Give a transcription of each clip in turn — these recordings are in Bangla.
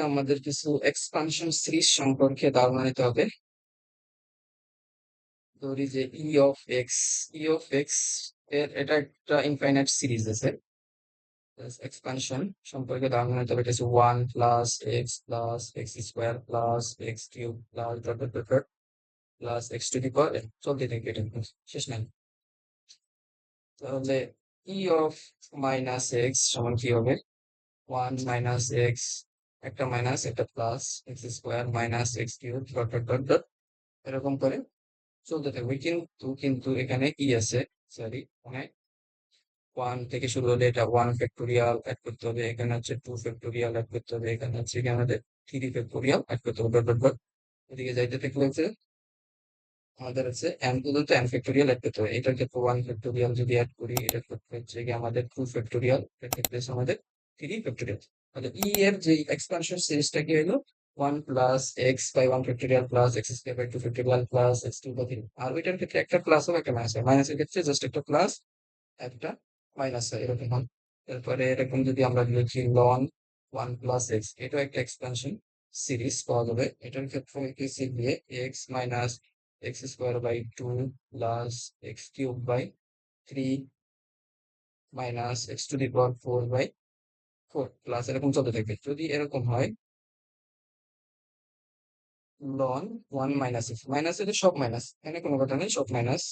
আমাদের কিছু এক্সপানশন সিরিজ সম্পর্কে ধারণা নিতে হবে। ধরি যে ই অফ এক্স এর এটা একটা ইনফাইনাইট সিরিজ আছে। এক্সপানশন সম্পর্কে ধারণা নিতে হবে। এটা হচ্ছে 1 + x + x² plus dot dot dot dot plus x⁴ চলতে থাকে, এটা শেষ নাই। তাহলে ই অফ সমান কি হবে? 1 - x, একটা মাইনাস একটা plus x² - x³ dot dot dot dot এরকম করে চলতে থাকবে। কিন্তু এখানে কি আছে, সরি, মানে 1 থেকে শুরু হলে এটা 1 ফ্যাক্টোরিয়াল অ্যাড করতে হবে, এখানে হচ্ছে 2 ফ্যাক্টোরিয়াল অ্যাড করতে হবে, এখানে হচ্ছে কি আমাদের 3 ফ্যাক্টোরিয়াল অ্যাড করতে হবে, ডট ডট ডট এদিকে যাইতে থাকলে হচ্ছে আমাদের হচ্ছে n পর্যন্ত n ফ্যাক্টোরিয়াল অ্যাড করতে হবে। এটার ক্ষেত্রে 1 ফ্যাক্টোরিয়াল যদি অ্যাড করি, এটার ক্ষেত্রে হচ্ছে কি আমাদের 2 ফ্যাক্টোরিয়াল, এটার ক্ষেত্রে হচ্ছে আমাদের 3 ফ্যাক্টোরিয়াল। তাহলে এর যে এক্সপানশন সিরিজটা কি হলো? 1 + x/1 factorial plus x² / 2 factorial plus x2/3। আর ওইটার ক্ষেত্রে একটা প্লাস হবে একটা মাইনাস হবে, মাইনাসের ক্ষেত্রে জাস্ট একটা প্লাস একটা মাইনাস হয়, এরকম হয়। তারপরে এরকম যদি আমরা লিখি লন 1 + x, এটাও একটা এক্সপানশন সিরিজ পাওয়া যাবে। এটার ক্ষেত্রে কি শিখবে x - x² / 2 plus x³ / 3 minus x⁴/4 plus এরকম চলতে থাকবে। যদি এরকম হয় লন 1 - x, মাইনাস এর সব মাইনাস, এখানে কোনো কথা নেই, সব minus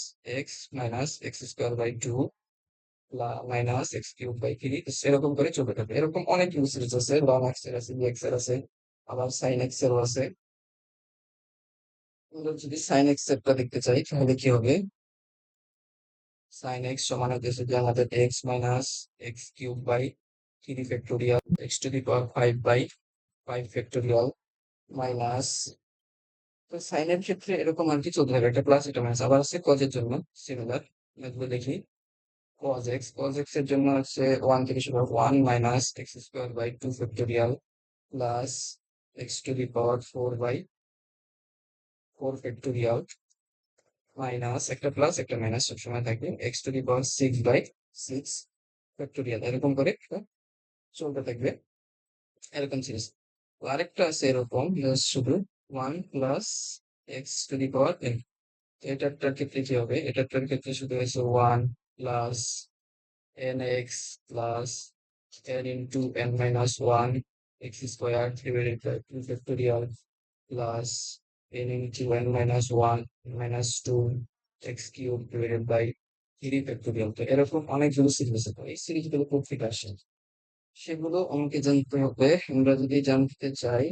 x - x² / 2 minus x³ / 3 এরকম করে চলতে থাকবে। এরকম অনেক সিরিজ আছে, লন এক্স এর আছে, bx এর আছে, আবার সাইন এক্স এরও আছে। আমরা যদি সাইন এক্স এরটা দেখতে চাই তাহলে কি হবে? সাইন এক্স সমান হচ্ছে যে আমাদের x - x³ / 3 factorial x⁵ minus, তো সাইনের ক্ষেত্রে এরকম আর কি চলতে থাকবে, একটা প্লাস একটা মাইনাস। আবার আছে কজের জন্য সিমিলার, এগুলো দেখি। cos x এর জন্য হচ্ছে 1 থেকে শুরু 1 - x² / 2 factorial plus x⁴/4 factorial minus একটা প্লাস একটা মাইনাস সবসময় থাকে x⁶/6 ফ্যাক্টোরিয়াল, এরকম করে এটা চলতে থাকবে, এরকম সিরিজ। আরেকটা আছে এরকম শুধু 1 + x⁴n, এটার ক্ষেত্রে কি হবে? এটার ক্ষেত্রে শুধু হয়েছে 1 + n x + n * 1 x² divided by 2 factorial plus n * n - 1 -2 x³ divided by 3 factorial। তো এরকম অনেকগুলো সিরিজ আছে, তো এই সিরিজগুলো কোত্থেকে আসে সেগুলো আমাকে জানতে হবে। আমরা যদি জানতে চাই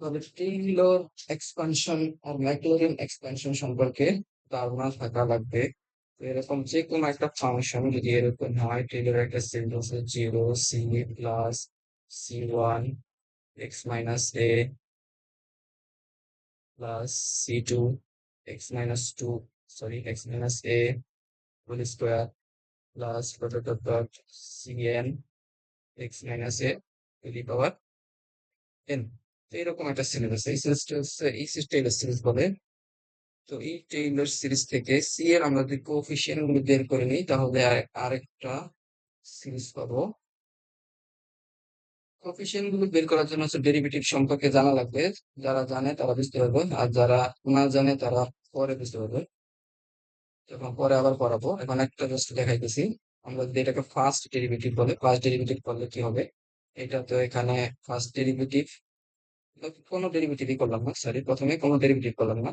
তাহলে টেইলর এক্সপানশন আর ম্যাকলরিন এক্সপানশন সম্পর্কে ধারণা থাকা লাগবে। তো এরকম যে কোনো একটা ফাংশন যদি এরকম হয়, টেইলর একটা সিরিজ আছে 0 c plus c1 x - a plus c2 x - 2, sorry x - a whole square plus dot dot dot cn x - a to the power n। তো এরকম একটা সিরিজ আছে, এই সিরিজটা হচ্ছে টেইলর সিরিজ বলে। তো এই টেইলর সিরিজ থেকে সি এর আমরা যদি কোএফিসিয়েন্ট গুলো বের করে নিই তাহলে আরেকটা সিরিজ পাবো। কোএফিসিয়েন্ট গুলো বের করার জন্য হচ্ছে ডেরিভেটিভ সম্পর্কে জানা লাগবে। যারা জানে তারা বুঝতে পারবে, আর যারা না জানে তারা পরে বুঝতে পারবে, যখন পরে আবার পড়াবো। এখন একটা জাস্ট দেখাইতেছি। আমরা যদি এটাকে ফার্স্ট ডেরিভেটিভ বলে, ফার্স্ট ডেরিভেটিভ করলে কি হবে? এটা তো এখানে ফার্স্ট ডেরিভেটিভ, কোনো ডেরিভেটিভই করলাম না, সরি, প্রথমে কোনো ডেরিভেটিভ করলাম না,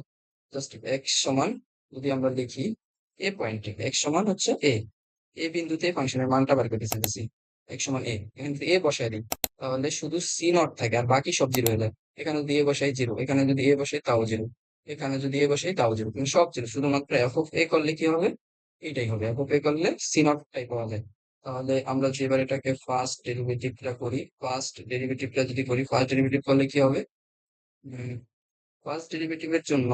জাস্ট এক্স সমান যদি আমরা লিখি এ পয়েন্টে, এক্স সমান হচ্ছে এ বিন্দুতে ফাংশনের মানটা বার করতে চাইতেছি, এক্স সমান এখানে যদি এ বসাই দিই তাহলে শুধু সি নট থাকে আর বাকি সব জিরো হয়ে যায়। এখানে যদি এ বসাই জিরো, এখানে যদি এ বসাই তাও জিরো, এখানে যদি এ বসাই তাও জিরো, কিন্তু সব জিরো। শুধুমাত্র এফ অফ এ করলে কি হবে? এটাই হবে, এফ অফ এ করলে সি নটটাই পাওয়া যায়। তাহলে আমরা যে এবার এটাকে ফার্স্ট ডেরিভেটিভটা করি, ফার্স্ট ডেরিভেটিভটা যদি করি, ফার্স্ট ডেরিভেটিভ করলে কি হবে? ফার্স্ট ডেরিভেটিভের জন্য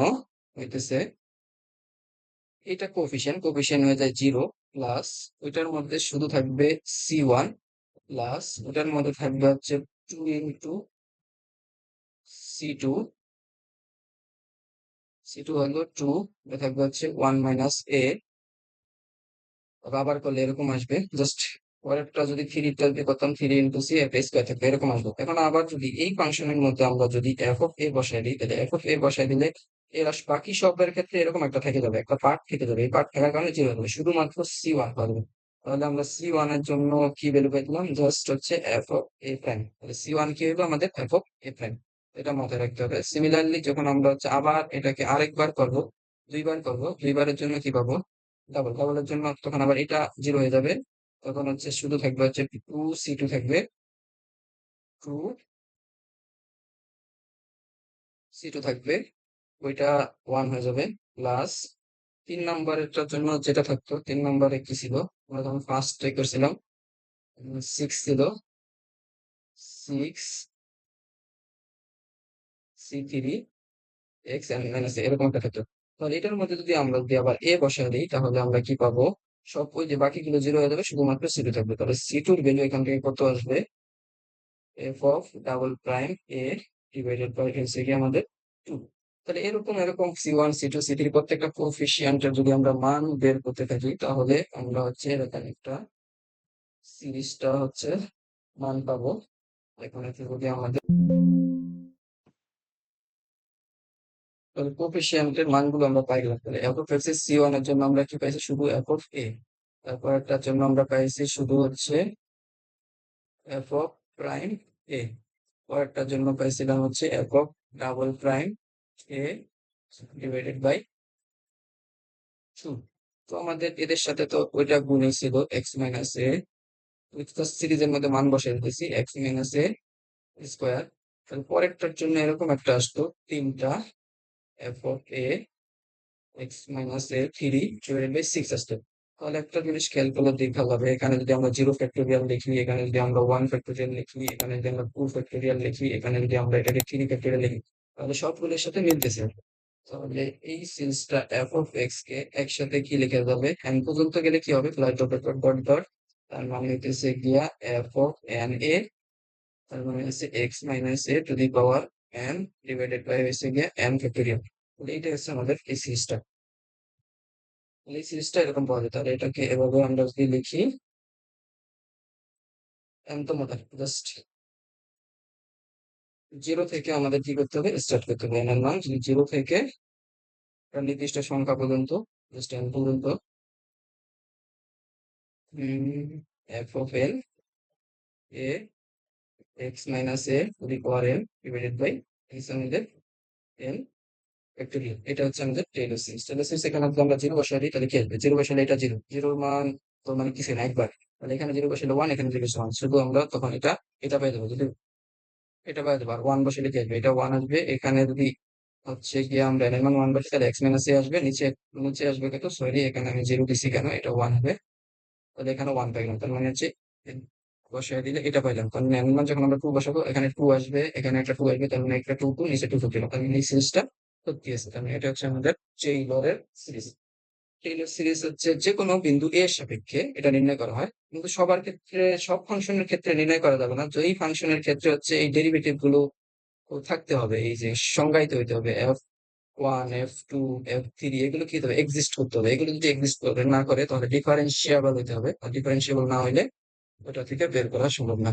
হইতেছে এটা কোফিশিয়েন্ট, কোফিশিয়েন্ট হয়ে যায় 0 প্লাস ওইটার মধ্যে শুধু থাকবে c1 প্লাস ওটার মধ্যে থাকবে হচ্ছে 2 ইন্টু c2, c2 হলো 2, এটা থাকবে হচ্ছে 1 - a। আবার করলে এরকম আসবে, জাস্ট পরেরটা যদি থ্রিটা দিয়ে করতাম, 3 × c একটা স্কোয়ার থাকবে, এরকম আসবে। এখন আবার যদি এই ফাংশনের মধ্যে আমরা যদি এফ অফ এ বসাই দিই, তাহলে এফ অফ এ বসাই দিলে এরা বাকি সবের ক্ষেত্রে এরকম একটা থেকে যাবে, একটা পার্ট থেকে যাবে। এই পার্ট থাকার কারণে জিরো হবে, শুধুমাত্র C1 পাবো। তাহলে আমরা C1 এর জন্য কি ভ্যালু পেলাম, জাস্ট হচ্ছে এফ অফ এ প্রাইম। তাহলে C1 কি হলো আমাদের এফ অফ এ প্রাইম, এটা মাথায় রাখতে হবে। সিমিলারলি যখন আমরা হচ্ছে আবার এটাকে আরেকবার করব, দুইবার করব, দুইবারের জন্য কি পাবো, ডাবল। ডাবলের জন্য তখন আবার এটা জিরো হয়ে যাবে, তখন হচ্ছে শুধু থাকবে হচ্ছে 2C2 থাকবে, 2C2 থাকবে, ওইটা 1 হয়ে যাবে। প্লাস 3 নম্বরেরটার জন্য যেটা থাকতো, 3 নম্বরে কি ছিল, আমরা যখন ফার্স্ট ট্রাই করছিলাম, 6 ছিল, 6C3 x এরকম একটা থাকতো। তাহলে এটার মধ্যে যদি আমরা যদি আবার এ বসাই দিই, তাহলে আমরা কি পাবো, সব ওই যে বাকিগুলো জিরো হয়ে যাবে, শুধুমাত্র C2 থাকবে। তাহলে C2 এর ভ্যালু এখান থেকে কত আসবে, F of double prime A divided by হচ্ছে কি আমাদের 2। তাহলে এরকম এরকম C1 C2 C3 প্রত্যেকটা কোএফিসিয়েন্টের যদি আমরা মান বের করতে থাকি, তাহলে আমরা হচ্ছে এরকম একটা সিরিজটা হচ্ছে মান পাবো। এখানে যদি আমাদের কোএফিসিয়েন্টের মানগুলো আমরা পাইলাম, তাহলে এফ অফ এক্স C1 এর জন্য আমরা কি পাইছি, শুধু এফ অফ এ। তারপর একটার জন্য আমরা পাইছি শুধু হচ্ছে এফ অফ প্রাইম এ। পরেরটার জন্য পাইছিলাম হচ্ছে F of double prime A divided by 2। তো আমাদের এদের সাথে তো ওইটা গুণই ছিল এক্স মাইনাস এ, সিরিজের মধ্যে মান বসিয়ে দিতেছি এক্স মাইনাস এ স্কোয়ার। তাহলে পরেরটার জন্য এরকম একটা আসতো, 3টা F of A x minus A 3 divided by 6 আসতো। তাহলে একটা জিনিস খেয়াল করলে দেখা যাবে, এখানে যদি আমরা 0 ফ্যাক্টোরিয়াল লিখি, এখানে যদি আমরা 1 ফ্যাক্টোরিয়াল লিখি, এখানে যদি আমরা 2 ফ্যাক্টোরিয়াল লিখি, এখানে যদি আমরা এটাকে 3 ফ্যাক্টোরিয়াল লিখি, তাহলে সবগুলোর সাথে মিলতেছে। তাহলে এই সিরিজটা এফ অফ এক্স কে একসাথে কি লেখা যাবে, এন পর্যন্ত গেলে কি হবে, plus dot dot dot dot, তার মানে হইতেছে গিয়া এফ অফ এন এ, তার মানে হচ্ছে x minus a to the power n divided by হচ্ছে গিয়া এন ফ্যাক্টোরিয়াল। এইটা হচ্ছে আমাদের এই সিরিজটা। এই সিরিজটা এরকম পাওয়া যায়। তাহলে এটাকে এভাবে আমরা যদি লিখি, এন তো মতো জাস্ট জিরো থেকে আমাদের কি করতে হবে, স্টার্ট করতে হবে। এন এর মান যদি জিরো থেকে একটা নির্দিষ্ট সংখ্যা পর্যন্ত, জাস্ট এন পর্যন্ত, f of n a x minus a to the power n divided by x আমাদের এন ফ্যাক্টোরিয়াল। এটা হচ্ছে আমাদের টেইলর সিরিজ। টেইলর সিরিজ এখানে যদি আমরা জিরো বসাই দিই, তাহলে কি আসবে, জিরো বসালে এটা জিরো, জিরোর মান তো মানে কিছু না, একবার। তাহলে এখানে জিরো বসালে ওয়ান, এখানে জিরো ওয়ান, শুধু আমরা তখন এটা এটা পেয়ে যাবো। যদি এটা পেয়ে যাবো, আর ওয়ান বসালে কি আসবে, এটা ওয়ান আসবে। এখানে যদি হচ্ছে গিয়ে আমরা এন এর মান ওয়ান বসে, তাহলে এক্স মাইনাস এ আসবে, নিচে নিচে আসবে কত, সরি এখানে আমি জিরো দিছি কেন, এটা ওয়ান হবে। তাহলে এখানে ওয়ান পাইলাম, তার মানে হচ্ছে বসাই দিলে এটা পাইলাম। কারণ মান যখন আমরা টু বসাবো, এখানে টু আসবে, এখানে একটা টু আসবে, তার মানে একটা টু টু, নিচে টু টু দিলাম, তার মানে এই সিরিজটা সত্যি আছে। তার মানে এটা হচ্ছে আমাদের টেইলরের সিরিজ। টেইলর সিরিজ হচ্ছে যে কোনো বিন্দু এর সাপেক্ষে এটা নির্ণয় করা হয়, কিন্তু সবার ক্ষেত্রে, সব ফাংশনের ক্ষেত্রে নির্ণয় করা যাবে না। এই ফাংশনের ক্ষেত্রে হচ্ছে এই ডেরিভেটিভ গুলো থাকতে হবে, এই যে সংজ্ঞায়িত হইতে হবে। F1 F2 F3 এগুলো কি হতে হবে, এক্সিস্ট করতে হবে। এগুলো যদি এক্সিস্ট করে না করে, তাহলে ডিফারেন্সিয়েবল হইতে হবে, আর ডিফারেন্সিয়েবল না হইলে ওটা থেকে বের করা সম্ভব না।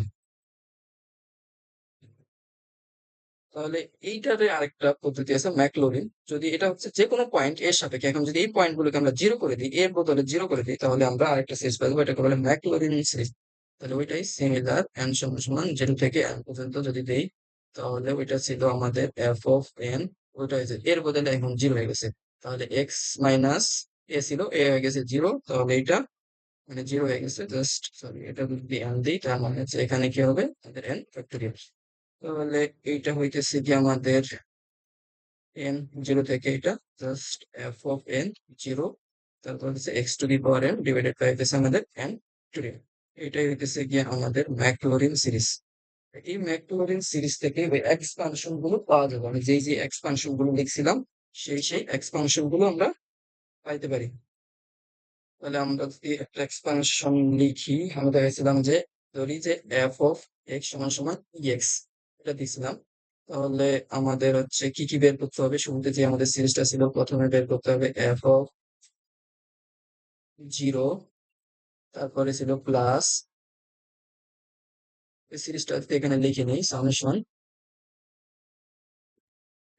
তাহলে এইটারে আরেকটা পদ্ধতি আছে, ম্যাকলরিন। যদি এটা হচ্ছে যে কোনো পয়েন্ট এর সাপেক্ষে, এখন যদি এই পয়েন্ট গুলোকে আমরা জিরো করে দিই, এর বদলে জিরো করে দিই, তাহলে আমরা আরেকটা সিরিজ পাবো, এটাকে বলে ম্যাকলরিন সিরিজ। তাহলে ওইটাই সিমিলার এন সমান সমান জিরো থেকে এন পর্যন্ত যদি দেই, তাহলে ওইটা ছিল আমাদের এফ অফ এন, ওইটা হয়েছে এর বদলে এখন জিরো হয়ে গেছে। তাহলে এক্স মাইনাস এ ছিল, এ হয়ে গেছে জিরো, তাহলে এইটা মানে জিরো হয়ে গেছে। জাস্ট সরি, এটা যদি এন দিই, তার মানে হচ্ছে এখানে কি হবে, আমাদের এন ফ্যাক্টোরিয়াল। তাহলে এইটা হইতেছে কি আমাদের এন জিরো থেকে এটা, just f of n zero, তারপর হচ্ছে x to the power n divided by হইতেছে আমাদের এন টু দি। এটাই হইতেছে গিয়ে আমাদের ম্যাকলরিন সিরিজ। এই ম্যাকলরিন সিরিজ থেকে ওই এক্সপানশন গুলো পাওয়া যাবে, আমি যেই যে এক্সপানশন গুলো লিখছিলাম, সেই এক্সপানশন গুলো আমরা পাইতে পারি। তাহলে আমরা যদি একটা এক্সপানশন লিখি, আমরা দেখেছিলাম যে, ধরি যে এফ অফ এক্স সমান সমান এক্স, এটা দিছিলাম। তাহলে আমাদের হচ্ছে কি কি বের করতে হবে, শুরুতে যে আমাদের সিরিজটা ছিল, প্রথমে বের করতে হবে এফ অফ জিরো, তারপরে ছিল প্লাস এই সিরিজটা এখানে লিখে নিই, সামেশন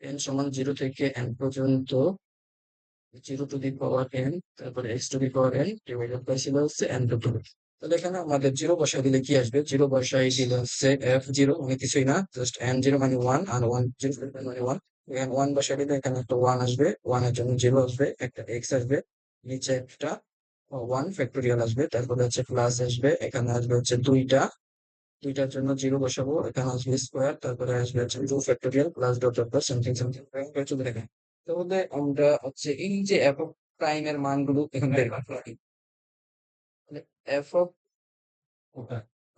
n সমান 0 থেকে n পর্যন্ত 0 টু দি পাওয়ার n, তারপরে x to the power n divided by ছিল হচ্ছে n টু টু। তাহলে এখানে আমাদের 0 বসাই দিলে কি আসবে? 0 বসাই দিলে হচ্ছে f0 মানে কিছুই না, জাস্ট n0 মানে 1 আর 10 মানে 1। এখানে 1 বসাই দিলে এখানে একটা 1 আসবে, 1 এর জন্য 0 আসবে, একটা x আসবে, নিচে একটা 1 ফ্যাক্টোরিয়াল আসবে, তারপরে হচ্ছে প্লাস আসবে, এখানে আসবে হচ্ছে দুইটার জন্য 0 বসাবো, এখানে আসবে স্কোয়ার, তারপরে আসবে হচ্ছে 2 factorial plus dot dot dot something something চলতে থাকে। তাহলে আমরা হচ্ছে এই যে এফ অফ প্রাইম এর মানগুলো এখানে বের করতে পারি। এফ অফ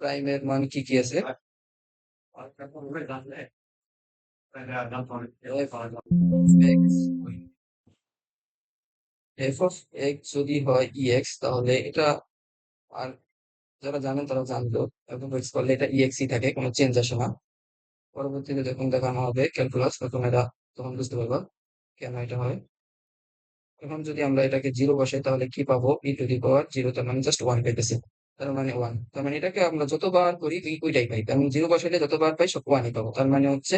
প্রাইম এর মান কি কি আছে? এফ অফ এক্স যদি হয় এক্স, তাহলে এটা, আর যারা জানেন তারা জানতো, এবং এক্স করলে এটা ইএক্সই থাকে, কোনো চেঞ্জ আসে না। পরবর্তীতে যখন দেখানো হবে ক্যালকুলাস, তখন বুঝতে পারবো কেন এটা হয়। এখন যদি আমরা এটাকে 0 বসাই তাহলে কি পাবো? ই টু দি পাওয়ার 0, তার মানে জাস্ট 1 পাইতেছি। তার মানে 1, তার মানে এটাকে আমরা যতবার করি ওইটাই পাই। তার মানে 0 বসাইলে যতবার পাই সব 1ই পাবো। তার মানে হচ্ছে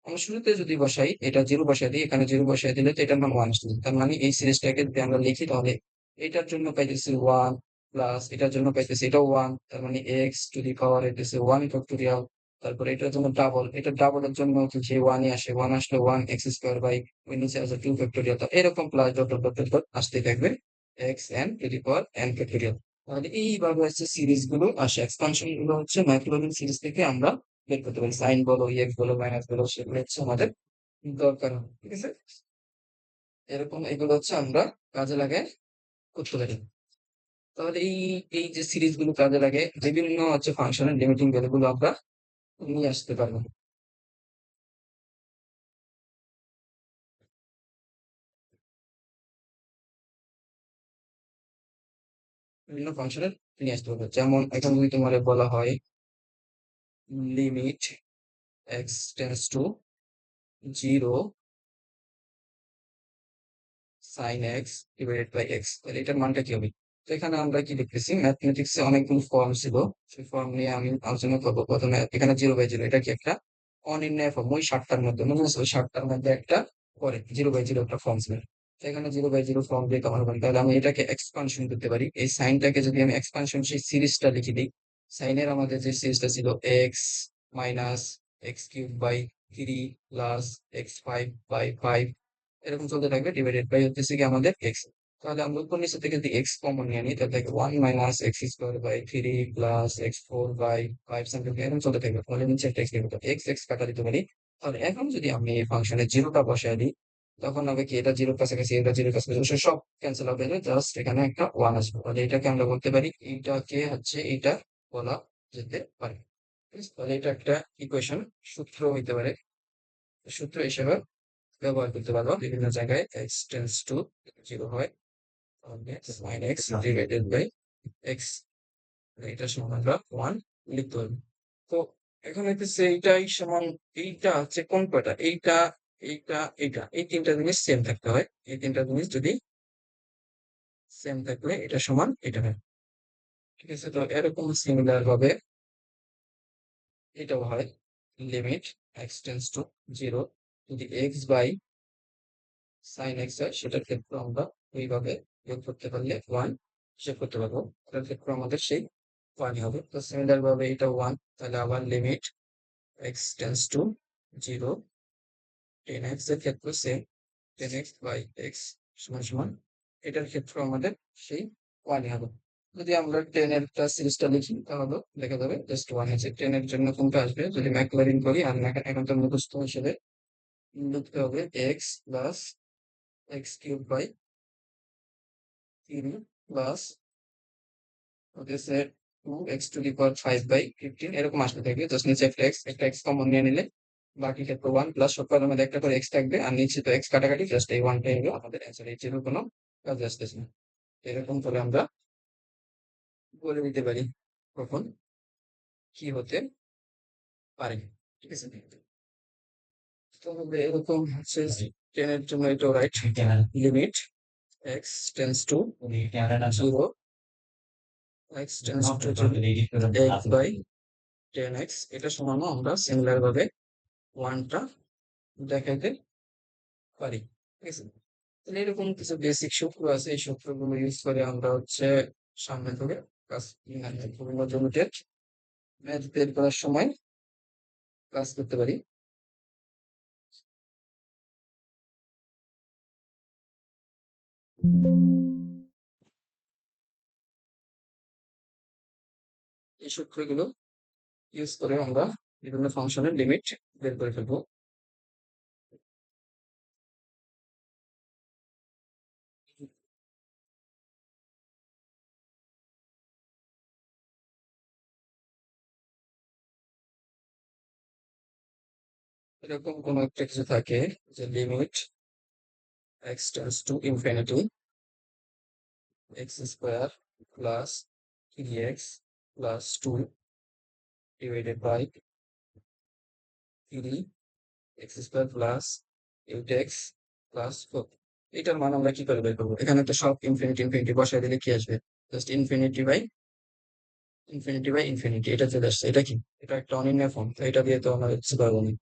আমরা শুরুতে যদি বসাই, এটা 0 বসাই দিই, এখানে 0 বসাই দিলে তো এটার মান 1 আসছে। তার মানে এই সিরিজটাকে যদি আমরা লিখি তাহলে এটার জন্য পাইতেছি 1 প্লাস এটার জন্য পাইতেছি এটাও 1, তার মানে এক্স টু দি পাওয়ার হইতেছে 1 ফ্যাক্টোরিয়াল। তারপরে এটার জন্য ডাবল, এটা ডাবলের জন্য হচ্ছে যে 1ই আসে, 1 আসলে 1 এক্স স্কোয়ার বাই ওই নিচে আছে 2 ফ্যাক্টোরিয়াল। তো এরকম plus dot dot dot dot আসতেই থাকবে x N two the power N factorial. তাহলে এইভাবে হচ্ছে সিরিজ গুলো আসে, এক্সপানশন গুলো হচ্ছে ম্যাথলজিক সিরিজ থেকে আমরা বের করতে পারি। সাইন বলো, এক্স বলো, মাইনাস বলো, সেগুলো হচ্ছে আমাদের দরকার হয়। ঠিক আছে, এরকম এগুলো হচ্ছে আমরা কাজে লাগে করতে পারি। তাহলে এই এই যে সিরিজ গুলো কাজে লাগে, বিভিন্ন হচ্ছে ফাংশনের লিমিটিং ভ্যালু গুলো আমরা নিয়ে আসতে পারবো। বিভিন্ন ফাংশনের নিয়ে আসতে পারবো, যেমন এখন যদি তোমার বলা হয় limit x tends to 0 sine x divided by x, তাহলে এটার মানটা কি হবে? তো এখানে আমরা কি লিখতেছি, ম্যাথমেটিক্সে অনেকগুলো ফর্ম ছিল, সেই ফর্ম নিয়ে আমি আলোচনা করবো। প্রথমে এখানে 0/0, এটা কি একটা অনির্ণয় ফর্ম? ওই 60টার মধ্যে মনে আছে, ওই 60টার মধ্যে একটা করে 0/0 একটা ফর্ম ছিল। তো এখানে 0/0 ফর্ম দিয়ে কমানো পারি, তাহলে আমি এটাকে এক্সপানশন করতে পারি। এই সাইনটাকে যদি আমি এক্সপানশন সেই সিরিজটা লিখে দিই, সাইনের আমাদের যে সিরিজটা ছিল x minus x cube by 3 plus x5/5, এরকম চলতে থাকবে, ডিভাইডেড বাই হচ্ছে কি আমাদের এক্স। তাহলে আমরা উপর নিচে থেকে যদি এক্স কমন নিয়ে নিই, তাহলে 1 minus x square by 3 plus x4/5 something এরকম চলতে থাকবে। তাহলে নিচে একটা এক্স লিখবো, এক্স এক্স কাটা দিতে পারি। তাহলে এখন যদি আমি এই ফাংশনে জিরোটা বসাই দিই, তখন হবে কি, এটা জিরোর কাছাকাছি, এটা জিরোর কাছাকাছি, সব ক্যান্সেল আউট হয়ে যাবে, জাস্ট এখানে একটা 1 আসবে। তাহলে এটাকে আমরা বলতে পারি, এইটাকে হচ্ছে এইটা বলা যেতে পারে। ঠিক আছে? তাহলে এটা একটা ইকুয়েশন, সূত্র হইতে পারে, সূত্র হিসেবে ব্যবহার করতে পারবো বিভিন্ন জায়গায়। এক্স টেন্স টু 0 হয়, তাহলে sine x divided by x, এটা সমান আমরা 1 লিখতে পারবো। তো এখন হইতেছে এইটাই সমান, এইটা হচ্ছে কোন কয়টা, এইটা এইটা এইটা, এই তিনটা জিনিস সেম থাকতে হয়। এই তিনটা জিনিস যদি সেম থাকলে এটা সমান এটা হয়। ঠিক আছে, তো এরকম সিমিলার ভাবে এটাও হয়। লিমিট এক্স টেন্স টু 0 যদি এক্স বাই সাইন এক্স হয়, সেটার ক্ষেত্রে আমরা এইভাবে যোগ করতে পারলে 1 হিসেব করতে পারবো। এটার ক্ষেত্রে আমাদের সেই 1 হবে। তো সিমিলার ভাবে এটা 1, তাহলে আবার limit x tends to 0 10 x এর ক্ষেত্রে সেম, 10 এক্স বাই এক্স সমান সমান, এটার ক্ষেত্রে আমাদের সেই 1 হবে। যদি আমরা 10 এর সিরিজটা লিখি তাহলে দেখা যাবে জাস্ট 1 আছে। 10 এর জন্য কোনটা আসবে? যদি ম্যাকলারিন করি, আর এখন তো মুখস্থ হিসেবে লিখতে হবে x plus x cube by 3 plus হতেছে 2 এক্স টু দি পাওয়ার 5/15, এরকম আসতে থাকবে। জাস্ট নিচে একটা এক্স কমন নিয়ে নিলে বাকি ক্ষেত্রে 1 প্লাস সব কটার মধ্যে একটা করে এক্স থাকবে, আর নিচে তো এক্স কাটাকাটি, জাস্ট এই 1টাই হলো আমাদের অ্যান্সার। এই জিরোর কোনো কাজে আসতেছে না। এরকম করে আমরা বলে দিতে পারি কখন কি হতে পারে। ঠিক আছে, তাহলে এরকম হচ্ছে 10 এর জন্য এটা right. Limit x tends to 0, x tends to 0, x by 10x এটা সমানও আমরা সিমিলার ভাবে 1টা দেখাইতে পারি। ঠিক আছে? তাহলে এরকম কিছু বেসিক সূত্র আছে, এই সূত্রগুলো ইউজ করে আমরা হচ্ছে সামনে থেকে কাজ বিভিন্ন জমিতে ম্যাথ বের করার সময় কাজ করতে পারি। এই সূত্রগুলো ইউজ করে আমরা বিভিন্ন ফাংশনের লিমিট বের করে ফেলবো। এরকম কোনো একটা কিছু থাকে যে limit x tends to infinity x square plus 3x plus 2 divided by 3 x square plus 8x plus 4। এটার মান আমরা কি করে বের করবো? এখানে তো সব ইনফিনিটি ইনফিনিটি বসাই দিলে কি আসবে? জাস্ট ইনফিনিটি এটা চলে আসছে। এটা কি? এটা একটা অনির্ণয় ফর্ম, তো এটা দিয়ে তো আমরা কিছু পারবো না।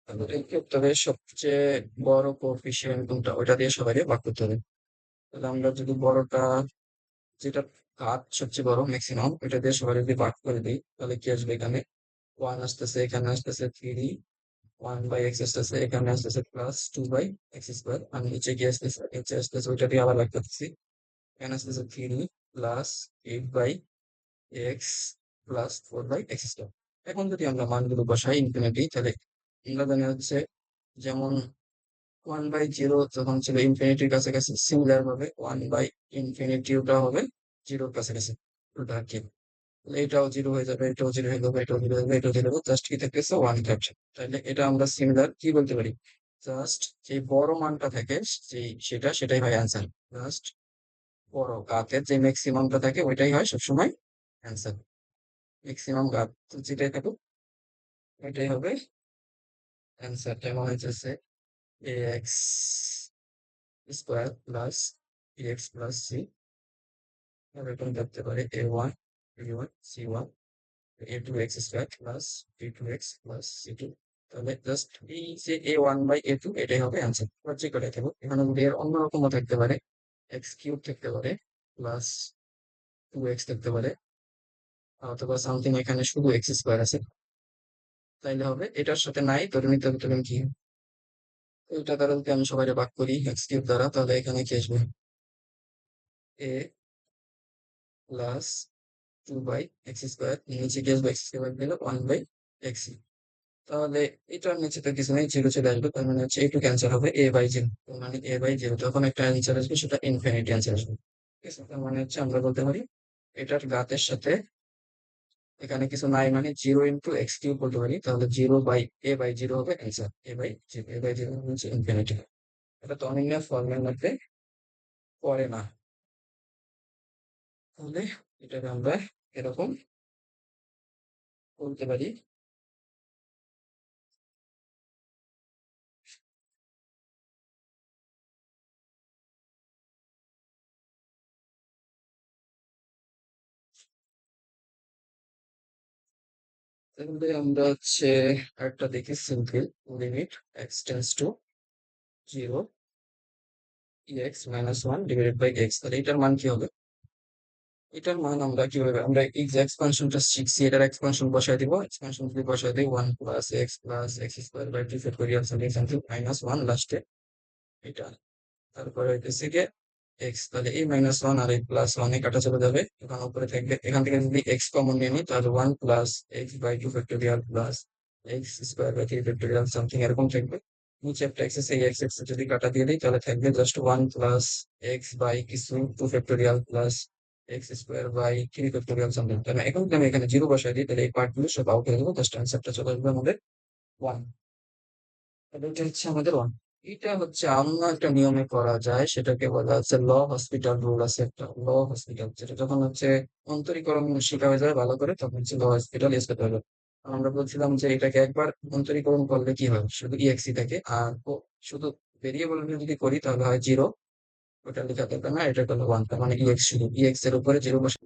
তাহলে কি করতে হবে? সবচেয়ে বড় কোএফিসিয়েন্ট কোনটা ওইটা দিয়ে সবাইকে ভাগ করতে হবে। তাহলে আমরা যদি বড়টা, যেটা ঘাত সবচেয়ে বড় ম্যাক্সিমাম, এটা দিয়ে সবাই যদি ভাগ করে দিই তাহলে কি আসবে? এখানে 1 আসতেছে, এখানে আসতেছে 3, 1/x আসতেছে, এখানে আসতেছে প্লাস 2/x স্কোয়ার, আর নিচে কি আসতেছে? নিচে আসতেছে ওইটা দিয়ে আবার ভাগ করতেছি। এখানে আসতেছে 3 plus 8/x plus 4/x square. এখন যদি আমরা মানগুলো বসাই ইনফিনিটি, তাহলে আমরা জানি হচ্ছে যেমন 1/0 যখন ছিল ইনফিনিটির কাছাকাছি, সিমিলার ভাবে 1/ইনফিনিটিটা হবে 0-র কাছাকাছি। ওটা আর কি, তাহলে এটাও 0 হয়ে যাবে, এটাও 0 হয়ে যাবে, এটাও 0 হয়ে যাবে, এটাও 0 হবে, জাস্ট কি থাকতেছে 1 থাকছে। তাহলে এটা আমরা সিমিলার কি বলতে পারি? জাস্ট যে বড় মানটা থাকে সেটাই হয় অ্যান্সার। জাস্ট বড় ঘাতের যে ম্যাক্সিমামটা থাকে ওইটাই হয় সবসময় অ্যান্সার। ম্যাক্সিমাম ঘাত যেটাই থাকুক ওইটাই হবে অ্যান্সার। যেমন হচ্ছে ax square plus bx plus c, এরকম করতে পারে a1 b1 c1 a2x square plus b2x plus c2। তাহলে জাস্ট এই যে a1/a2 এটাই হবে অ্যান্সার। এবার যে কটাই থাকুক, এখানে যদি এর অন্যরকমও থাকতে পারে, এক্স কিউব থাকতে পারে প্লাস 2x থাকতে পারে, অথবা সামথিং এখানে শুধু এক্স স্কোয়ার আছে, তাইলে হবে এটার সাথে নাই ধরে নিতে হবে। তখন কি এটা দ্বারা যদি আমি সবাই ভাগ করি এক্স কিউব দ্বারা, তাহলে এখানে কি আসবে? এ প্লাস 2/x স্কোয়ার, নিচে কি আসবে? এক্স স্কোয়ার দিলে 1/x। তাহলে এটার নিচে তো কিছু নেই, জিরো চলে আসবে, তার মানে হচ্ছে একটু ক্যান্সেল হবে a/0, তার মানে a/0 যখন একটা অ্যান্সার আসবে সেটা ইনফিনিটি অ্যান্সার আসবে। ঠিক আছে? তার মানে হচ্ছে আমরা বলতে পারি এটার ঘাতের সাথে এখানে কিছু নাই, মানে 0 × x³ বলতে পারি। তাহলে a/0 হবে অ্যান্সার, a/0 হচ্ছে ইনফিনিটি। এটা তো অনির্ণয় ফর্মের মধ্যে পড়ে না। তাহলে এটাকে আমরা এরকম বলতে পারি। তাহলে আমরা হচ্ছে একটা দেখি simple limit x tends to 0 x-1 divided by x। তাহলে এটার মান কি হবে? এটার মান আমরা কিভাবে, আমরা এই যে এক্সপানশনটা শিখছি এটার এক্সপানশন বসায় দিব। এক্সপানশন যদি বসায় দিই 1 plus x square by 2 factorial something something -1 লাস্টে এটা। তারপরে হইতেছে গিয়ে x, তাহলে এই -1 আর এই +1 এ কাটা চলে যাবে, এখন উপরে থাকবে। এখান থেকে যদি x কমন নিয়ে নিই তাহলে 1 plus x by 2 factorial plus x square by 3 factorial something এরকম থাকবে। নিচে একটা x আছে, এই x যদি কাটা দিয়ে দিই তাহলে থাকবে জাস্ট 1 প্লাস x বাই কিছু 2 factorial plus x square by 3 factorial something. তাহলে এখন যদি আমি এখানে 0 বসাই দিই তাহলে এই পার্ট গুলো সব আউট হয়ে যাবে, জাস্ট অ্যান্সারটা চলে আসবে আমাদের 1। তাহলে এটা হচ্ছে আমাদের 1। এটা হচ্ছে অন্য একটা নিয়মে করা যায়, সেটাকে বলা হচ্ছে ল হসপিটাল রুল। আছে একটা ল হসপিটাল, যেটা যখন হচ্ছে অন্তরীকরণ শেখা হয়ে যায় ভালো করে তখন হচ্ছে ল হসপিটাল ইউজ করতে হবে। আমরা বলছিলাম যে এটাকে একবার অন্তরীকরণ করলে কি হয়, শুধু ইএক্সি থাকে, আর শুধু ভেরিয়েবল যদি করি তাহলে হয় 0, ওটা লেখা থাকবে না, এটা করলে 1, তার মানে ইএক্স, শুধু ইএক্স এর উপরে 0 বসে।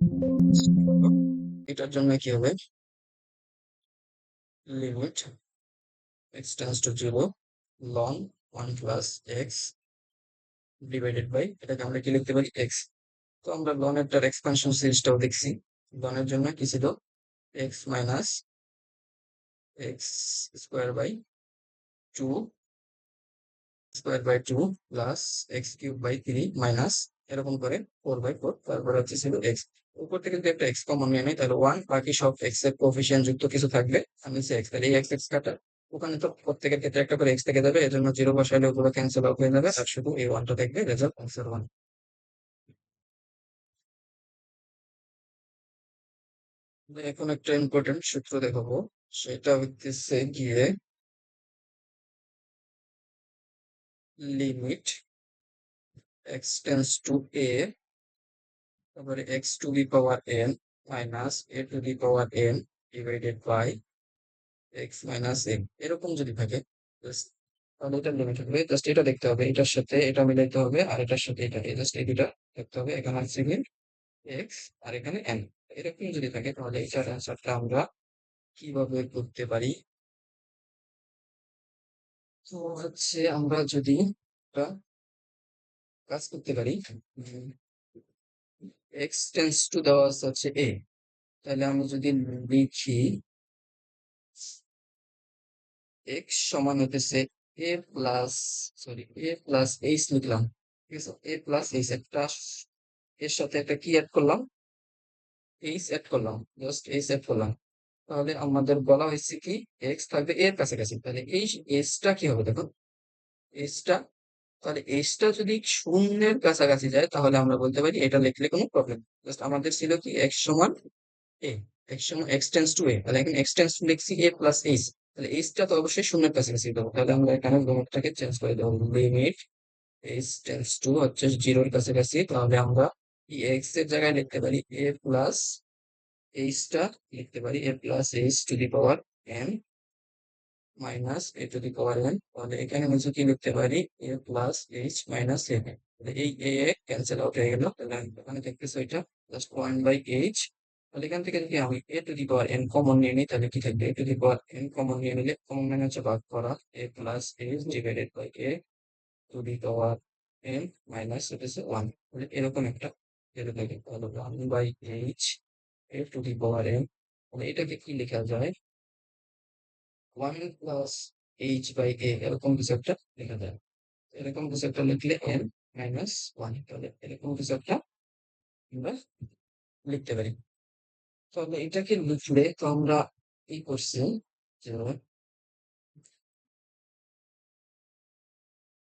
এটার জন্য কি হবে? Limit x tends to 0 ln 1 plus x divided by, এটাকে আমরা কি লিখতে পারি, x। তো আমরা লনেরটার এক্সপানশন সিরিজটাও দেখছি। লনের জন্য কি ছিল, x minus x square by 2 square by 2 plus x cube by 3 minus এরকম করে 4/4, তারপরে হচ্ছে ছিল এক্স। উপর থেকে যদি একটা এক্স কমন নিয়ে নেই তাহলে 1, বাকি সব এক্স এর কোএফিসিয়েন্ট যুক্ত কিছু থাকবে, আর নিচে এক্স, তাহলে এই এক্স এক্স কাটা, ওখানে তো প্রত্যেকের ক্ষেত্রে একটা করে এক্স থেকে যাবে, এজন্য 0 বসাইলে ওগুলো ক্যান্সেল আউট হয়ে যাবে, আর শুধু এই 1টা থাকবে, রেজাল্ট আনসার 1। এখন একটা ইম্পর্টেন্ট সূত্র দেখাবো, সেটা হইতেছে গিয়ে limit x tends to a, তারপরে x to the power n minus a to the power n divided by x minus n, এরকম যদি থাকে just তাহলে এটা লিমিট হবে। জাস্ট এটা দেখতে হবে, এটার সাথে এটা মিলাইতে হবে, আর এটার সাথে এটা, জাস্ট এই দুটা দেখতে হবে। এখানে আছে কি এক্স আর এখানে এন, এরকম যদি থাকে তাহলে এটার অ্যান্সারটা আমরা কিভাবে করতে পারি। তো হচ্ছে আমরা যদি একটা কাজ করতে পারি, এক্স টেন্স টু দেওয়া আছে হচ্ছে এ, তাহলে আমি যদি লিখি এক্স সমান হতেছে এ প্লাস, সরি, এ প্লাস এইচ লিখলাম, ঠিক আছে, এ প্লাস এইচ, একটা এর সাথে একটা কি অ্যাড করলাম, এইচ অ্যাড করলাম, জাস্ট এইচ অ্যাড করলাম। তাহলে আমাদের বলা হয়েছে কি এক্স থাকবে এর কাছাকাছি, তাহলে এই এইচটা কি হবে দেখো, এইচটা, তাহলে এইচটা যদি শূন্যের কাছাকাছি যায় তাহলে আমরা বলতে পারি এটা লিখলে কোনো প্রবলেম। জাস্ট আমাদের ছিল কি এক্স সমান এ, এক্স সমান এক্স টেন্স টু এ, তাহলে এখন এক্স টেন্স টু লিখছি এ প্লাস এইচ, তাহলে এইচটা তো অবশ্যই শূন্যের কাছাকাছি দেবো, তাহলে আমরা এখানে লিমিটটাকে চেঞ্জ করে দেবো, লিমিট এইচ টেন্স টু হচ্ছে 0-র কাছাকাছি, তাহলে আমরা এই এক্স এর জায়গায় লিখতে পারি এ প্লাস এইচটা, লিখতে পারি a plus h to the power n minus a to the power n, তাহলে এখানে হচ্ছে কি লিখতে পারি a plus h minus n, এই এ ক্যান্সেল আউট হয়ে গেল, তাহলে এখানে দেখতেছো এটা জাস্ট 1/h। তাহলে এখান থেকে যদি আমি a to the power n common নিয়ে নিই তাহলে কি থাকবে, a to the power n common নিয়ে নিলে কমন মানে হচ্ছে ভাগ করা, a plus h divided by a to the power n minus হচ্ছে 1, তাহলে এরকম একটা যেটা থাকে, তাহলে 1/h A to the power n, তাহলে এটাকে কি লেখা যায়, 1 প্লাস h/a, এরকম কিছু একটা লেখা যায়, এরকম কিছু একটা লিখলে n-1, তাহলে এরকম কিছু একটা আমরা লিখতে পারি। তাহলে এটাকে লিখলে তো আমরা কি করছি যে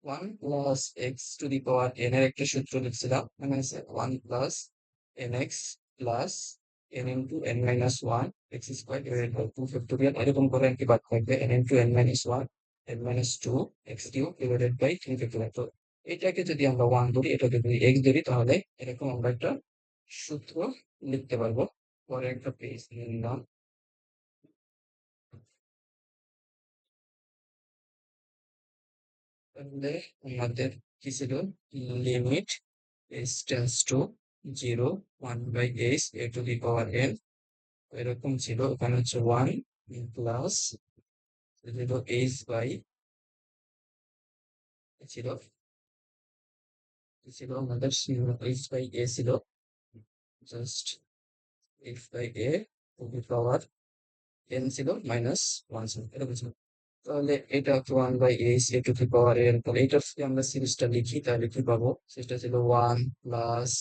1 plus x to the power n এর একটা সূত্র লিখছিলাম, মানে আছে 1 plus n x plus n into n-1 x square divided by 2 factorial, এরকম করে আর কি বাদ থাকবে n into n-1 n-2 x cube divided by 3 factorial. তো এটাকে যদি আমরা 1 ধরি, এটাকে যদি এক্স ধরি, তাহলে এরকম আমরা একটা সূত্র লিখতে পারবো। পরে একটা পেজ নিলাম, তাহলে আমাদের কি ছিল, limit h tense to 0 1/h a to the power n, এরকম ছিল, ওখানে হচ্ছে 1 প্লাস 0 h বাই ছিল, ছিল আমাদের h বাই a ছিল, just h by a to the power n ছিল -1 ছিল, এরকম ছিল। তাহলে এটা হচ্ছে 1/h a to the power n, তাহলে এটার যদি আমরা সিরিজটা লিখি তাহলে কি পাবো, সেটা ছিল 1 প্লাস,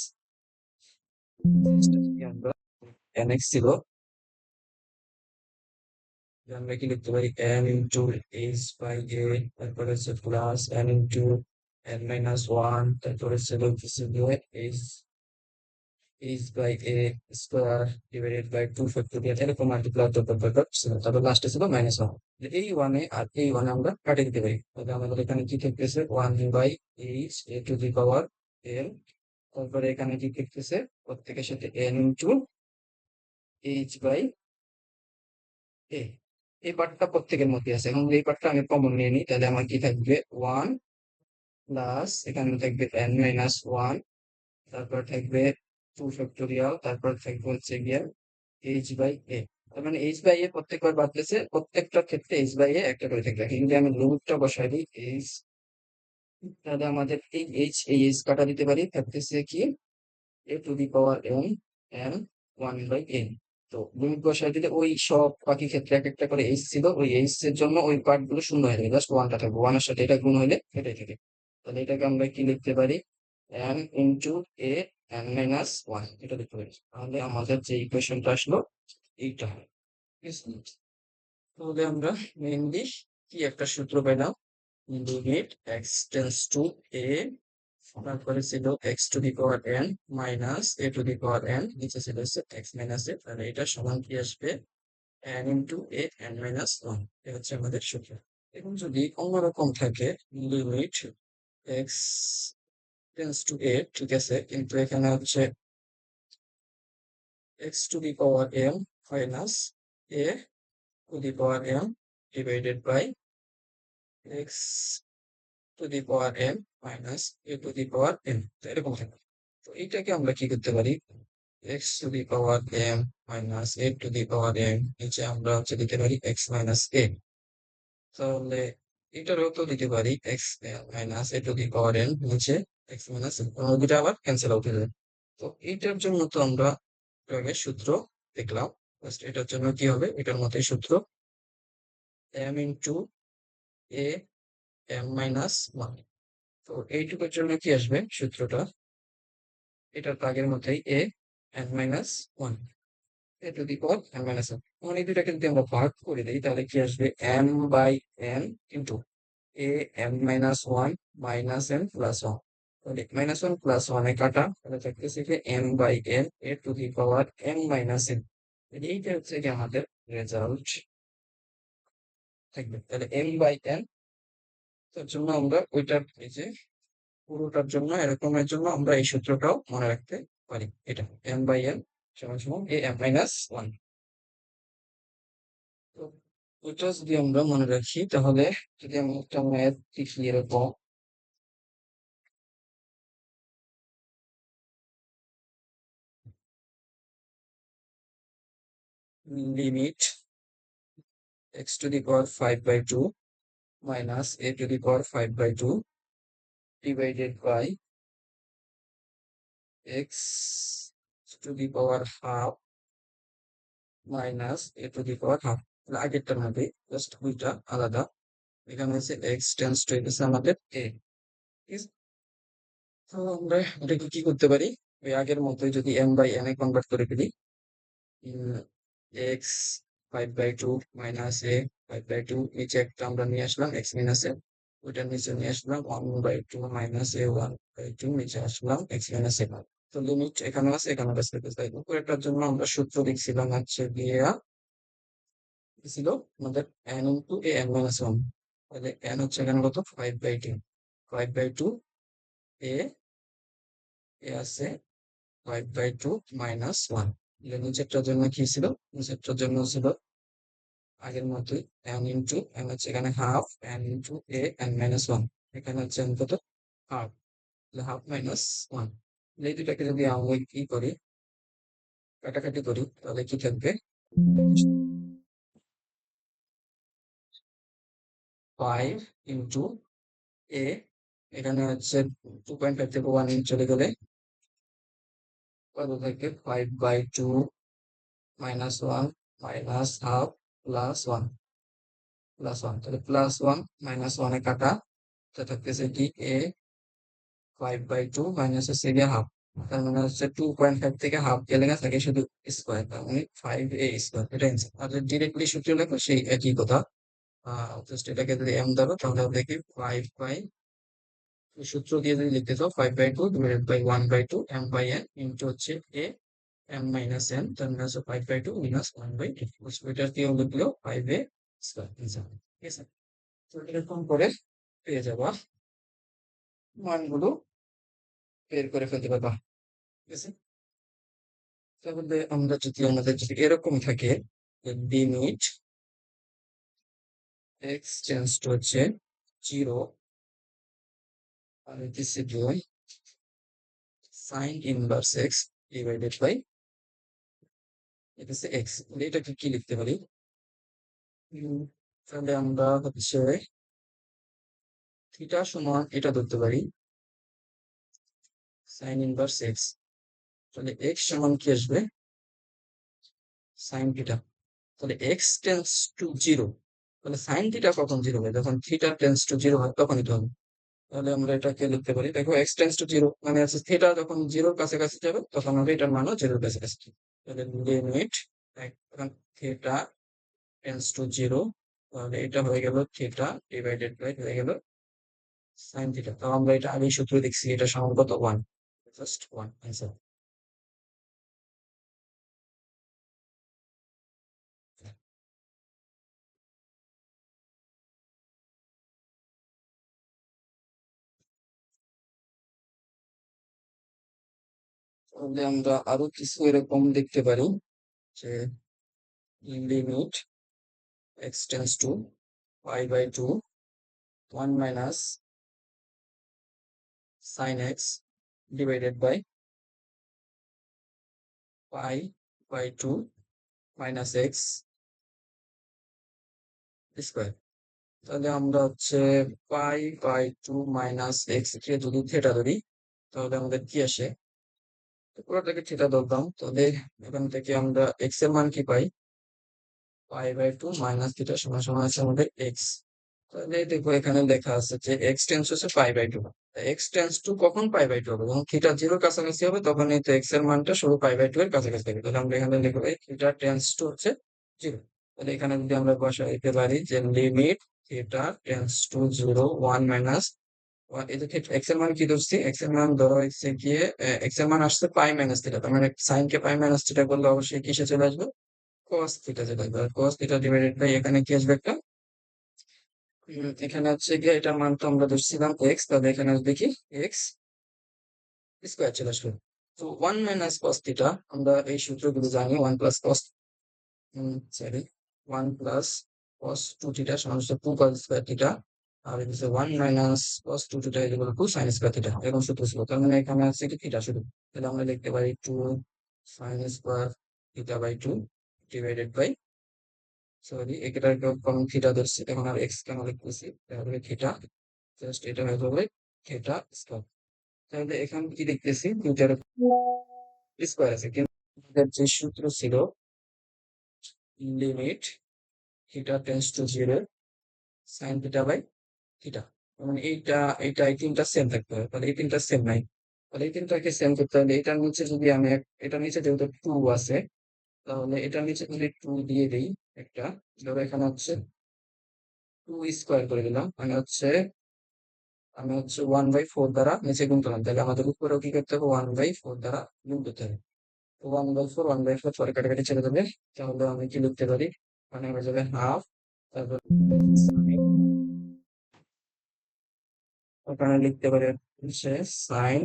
আমরা nx ছিল, আমরা কি লিখতে পারি n into h by a, তারপরে হচ্ছে প্লাস n ইন্টু n-1, তারপরে হচ্ছে লিখতেছি h h by a square divided by 2 factorial, এরকম মাল্টিপ্লাই তারপর লাস্টে ছিল -1। এই ওয়ানে আর এই ওয়ানে আমরা কাটিয়ে দিতে পারি, তাহলে আমাদের এখানে কি থাকতেছে 1/h a to the power n, তারপরে এখানে কি থাকতেছে প্রত্যেকের সাথে n ইন্টু এইচ বাই এ, এই পার্টটা প্রত্যেকের মধ্যে আছে, এখন এই পার্টটা আমি কমন নিয়ে নিই, তাহলে আমার কি থাকবে 1 প্লাস এখানে থাকবে n-1, তারপর থাকবে 2 ফ্যাক্টোরিয়াল, তারপর থাকবে হচ্ছে গিয়ে h বাই a, তার মানে এইচ বাই এ প্রত্যেকবার বাড়তেছে, প্রত্যেকটা ক্ষেত্রে এইচ বাই এ একটা করে থাকবে। কিন্তু আমি লিমিটটা বসাই দিই এইচ, তাহলে আমাদের এই এইচ কাটা দিতে পারি, থাকতেছে কি a to the power n n one by n. তো লিমিট বসাই দিলে ওই সব বাকি ক্ষেত্রে এক একটা করে এইচ ছিল, ওই এইচ এর জন্য ওই পার্ট গুলো শূন্য হয়ে যাবে, জাস্ট ওয়ানটা থাকবে, ওয়ানের সাথে এটা গুণ হইলে এটাই থাকে। তাহলে এটাকে আমরা কি লিখতে পারি, N into a n minus one, এটা লিখতে পারি। তাহলে আমাদের যে ইকুয়েশনটা আসলো এইটা হয়। ঠিক আছে? তাহলে আমরা মেইনলি কি একটা সূত্র পেলাম, limit x tends to a, তারপরে ছিল x to the power n minus a to the power N, নিচে ছিল হচ্ছে এক্স মাইনাস এ, তাহলে এটা সমান কি আসবে, n into a n minus one. এটা হচ্ছে আমাদের সূত্র। এখন যদি অন্যরকম থাকে, limit x tends to a, ঠিক আছে, কিন্তু এখানে হচ্ছে x to the power m minus a to the power m divided by x to the power m minus a to the power m, এরকম থাকে। তো এইটাকে আমরা কি করতে পারি, x to the power m minus a to the power M, নিচে আমরা হচ্ছে দিতে পারি এক্স মাইনাস এ। তাহলে এটারও তো দিতে পারি x minus a to the power N, নিচে এক্স মাইনাস, দুটা আবার ক্যান্সেল আউট হয়ে যাবে। তো এইটার জন্য তো আমরা আগে সূত্র দেখলাম, জাস্ট এটার জন্য কি হবে, এটার মতোই সূত্র, m into a m minus one. তো এইটুকুর জন্য কি আসবে সূত্রটা, এটার আগের মতোই a n minus one, a to the power n minus one. এখন এই দুটাকে যদি আমরা ভাগ করে দিই, তাহলে কি আসবে, m by n into a m minus one minus n plus one. তাহলে মাইনাস ওয়ান প্লাস ওয়ানে কাটা, তাহলে থাকতেছে কি m by n a to the power m minus n. এইটা হচ্ছে কি আমাদের রেজাল্ট থাকবে। তাহলে এম বাই এন, তার জন্য আমরা ওইটার এই যে পুরোটার জন্য এরকমের জন্য আমরা এই সূত্রটাও মনে রাখতে পারি, এটা এম বাই এন সমান সমান এ এম মাইনাস ওয়ান। তো ওইটা যদি আমরা মনে রাখি, তাহলে যদি আমি একটা ম্যাথ লিখি এরকম, limit x to the power five by two minus a to the power five by two divided by x to the power half minus a to the power half. আগেরটার মধ্যে জাস্ট দুইটা আলাদা, এখানে হচ্ছে এক্স টেন্স টু হচ্ছে আমাদের এ। তো আমরা এটাকে কি করতে পারি, ওই আগের মতোই যদি এম বাই এন এ কনভার্ট করে ফেলি, x five by two minus a five by two, নিচে একটা আমরা নিয়ে আসলাম এক্স মাইনাস এ, ওইটার নিচে নিয়ে আসলাম one by two minus a one by two, নিচে আসলাম এক্স মাইনাস এ। তো লিমিট এখানে আছে, এখানে আছে, তাই উপরেরটার জন্য আমরা সূত্র লিখছিলাম হচ্ছে গিয়ে ছিল আমাদের n into a n minus one. তাহলে এন হচ্ছে এখানে কত, five by two, five by two a, a আছে five by two minus one. নিচেরটার জন্য কি ছিল, নিচেরটার জন্য ছিল আগের মতোই এন ইন্টু এন হচ্ছে এখানে half an into a n minus one, এখানে হচ্ছে এন কত, হাফ, হাফ মাইনাস ওয়ান। এই দুটাকে যদি আমরা কি করি, কাটাকাটি করি, তাহলে কি থাকবে, ফাইভ ইন্টু এ, এখানে হচ্ছে 2.5 থেকে 1 ইঞ্চ চলে গেলে কত থাকে, five by two minus one minus half plus one, plus one, তাহলে প্লাস ওয়ান মাইনাস ওয়ানে কাটা, তো থাকতেছে কি a five by two minus হচ্ছে গিয়ে হাফ। তার মানে হচ্ছে 2.5 থেকে হাফ গেলে না থাকে শুধু স্কোয়ার, তার মানে ফাইভ এ স্কোয়ার, এটা অ্যান্সার। আর ডিরেক্টলি সূত্র লেখো সেই একই কথা, জাস্ট এটাকে যদি এম ধরো, তাহলে দেখি ফাইভ বাই, সূত্র দিয়ে যদি লিখতে চাও five by two divided by one by two m by n into হচ্ছে এ এম মাইনাস এন, তার মানে হচ্ছে five by two minus one by two, এটার দিয়ে লিখলেও ফাইভ এ স্কোয়ার অ্যান্সার। ঠিক আছে, তো এরকম করে পেয়ে যাবা, মানগুলো বের করে ফেলতে পারবা। ঠিক আছে, তাহলে আমরা যদি আমাদের যদি এরকম থাকে, লিমিট এক্স টেন্স টু হচ্ছে জিরো, আর দিচ্ছে দুই sine inverse x divided by এটা হচ্ছে এক্স, এটাকে কি লিখতে পারি? তাহলে আমরা হচ্ছে থিটা সমান এটা ধরতে পারি, সাইন ইনভার্স এক্স। তাহলে এক্স সমান কি আসবে? Sine theta. তাহলে এক্স টেন্স টু জিরো, তাহলে সাইন থিটা কখন জিরো হবে? যখন থিটা টেন্স টু জিরো হয় তখন এটা হবে। তাহলে আমরা এটাকে লিখতে পারি, দেখো এক্স টেন্স টু জিরো মানে হচ্ছে থিটা যখন জিরোর কাছাকাছি যাবে তখন হবে এটার মানও জিরোর কাছাকাছি। তাহলে লিমিট এখন থিটা টেন্স টু জিরো, তাহলে এটা হয়ে গেল থিটা ডিভাইডেড বাই হয়ে গেল সাইন থিটা। তো আমরা এটা আগেই সূত্র দেখছি, এটা সমান কত? One, just one answer. তাহলে আমরা আরো কিছু এরকম দেখতে পারি যে limit x tends to pi by two, one minus sine x divided by pi by two minus x square. তাহলে আমরা হচ্ছে pi by two minus x কে যদি থিটা ধরি তাহলে আমাদের কি আসে? তো পুরোটাকে থিটা ধরলাম, তাহলে এখান থেকে আমরা এক্স এর মান কি পাই? Pi by two minus theta সমান সমান আছে আমাদের এক্স। তাহলে দেখো এখানে লেখা আছে যে এক্স টেন্স হচ্ছে pi by two. X tends to কখন পাই বাই টু হবে? যখন থিটা জিরোর কাছাকাছি হবে তখন এই তো এক্স এর মানটা শুধু পাই বাই টু এর কাছাকাছি থাকবে। তাহলে আমরা এখানে লিখবো থিটা টেন্স টু হচ্ছে জিরো। তাহলে এখানে যদি আমরা বসাই দিতে পারি যে limit theta tends to zero one minus, এই যে এক্স এর মান কি ধরছি? এক্স এর মান ধরো হচ্ছে গিয়ে এক্স এর মান আসছে পাই মাইনাস থিটা, তার মানে সাইন কে পাই মাইনাস থিটা করলে অবশ্যই কিসে চলে আসবে? কস থিটা চলে আসবে। কস থিটা ডিভাইডেড বাই এখানে কি আসবে? একটা এখানে হচ্ছে গিয়ে এটার মান তো আমরা ধরছিলাম এক্স, তাহলে এখানে দেখি এক্স স্কোয়ার চলে আসলো। তো ওয়ান মাইনাস কস থিটা, আমরা এই সূত্রগুলো জানি, one plus cos, sorry, one plus cos two theta সমান হচ্ছে টু কস স্কোয়ার থিটা, আর এদিকে one minus cos two theta equal to sine square theta, এরকম সূত্র ছিল। তার মানে এখানে আছে কি থিটা শুধু। তাহলে আমরা লিখতে পারি two sine square theta by two divided by, sorry এটার কমন থিটা ধরছি, এখন আর এক্স কেন লিখতেছি? তাহলে থিটা, জাস্ট এটা হয়ে যাবে থিটা স্কোয়ার। তাহলে এখানে কি দেখতেছি? দুইটার স্কোয়ার আছে, কিন্তু আমাদের যে সূত্র ছিল limit theta tends to zero sine theta by theta, মানে এইটা এইটা এই তিনটা সেম থাকতে হবে। তাহলে এই তিনটা সেম নাই, তাহলে এই তিনটাকে সেম করতে হলে এটার নিচে যদি আমি এটার নিচে যেহেতু টু আছে, তাহলে এটার নিচে যদি টু দিয়ে দিই একটা, ধরো এখানে হচ্ছে টু স্কোয়ার করে দিলাম, মানে হচ্ছে আমি হচ্ছে ওয়ান বাই ফোর দ্বারা নিচে গুণ করলাম, তাহলে আমাদের উপরেও কি করতে হবে? ওয়ান বাই ফোর দ্বারা গুণ করতে হবে। ওয়ান বাই ফোর পরে কাটাকাটি ছেড়ে দেবে, তাহলে আমি কি লিখতে পারি? মানে হয়ে যাবে হাফ, তারপর ওখানে লিখতে পারি হচ্ছে সাইন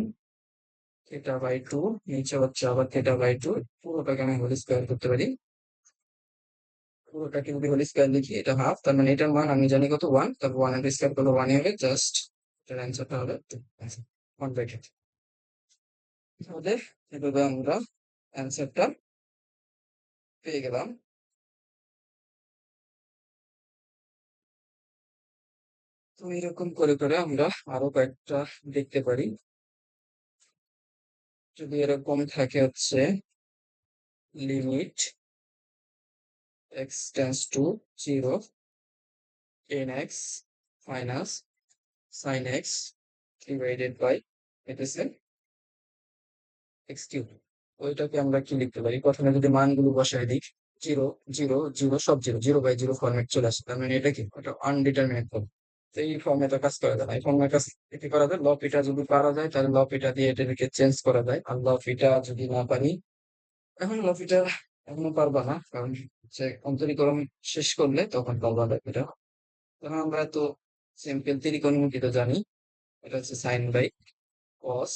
থিটা বাই টু, নিচে হচ্ছে আবার থিটা বাই টু, পুরোটাকে আমি হোল স্কোয়ার করতে পারি। পুরোটাকে যদি হোল স্কোয়ার লিখি এটা হাফ, তার মানে এটার মান আমি জানি কত? ওয়ান, তারপর ওয়ান এর স্কোয়ার করলে ওয়ানই হবে, জাস্ট এটার অ্যান্সারটা হবে টু, ওয়ান বাই টু। তাহলে এভাবে আমরা অ্যান্সারটা পেয়ে গেলাম। তো এরকম করে করে আমরা আরো কয়েকটা দেখতে পারি। যদি এরকম থাকে হচ্ছে limit x tends to zero tan x minus sine x divided by এটা এক্স কিউব, ওইটাকে আমরা কি লিখতে পারি? প্রথমে যদি মানগুলো বসায় দিই, জিরো জিরো জিরো সব zero, zero by zero format চলে আসে, তার মানে এটা কি? ওটা আনডিটারমিনেট ফর্ম। তো এই ফর্মেটে কাজ করা যায় না, এই ফর্মের কাজ কি করা যায়? লপিটা যদি পারা যায় তাহলে লপিটা দিয়ে এটাকে চেঞ্জ করা যায়, আর লপিটা যদি না পারি, এখন লপিটা এখনো পারবা না, কারণ হচ্ছে অন্তরীকরণ শেষ করলে তখন পারবা লপিটা। কারণ আমরা তো সিম্পল ত্রিকোণমিতি তো জানি, এটা হচ্ছে সাইন বাই কস,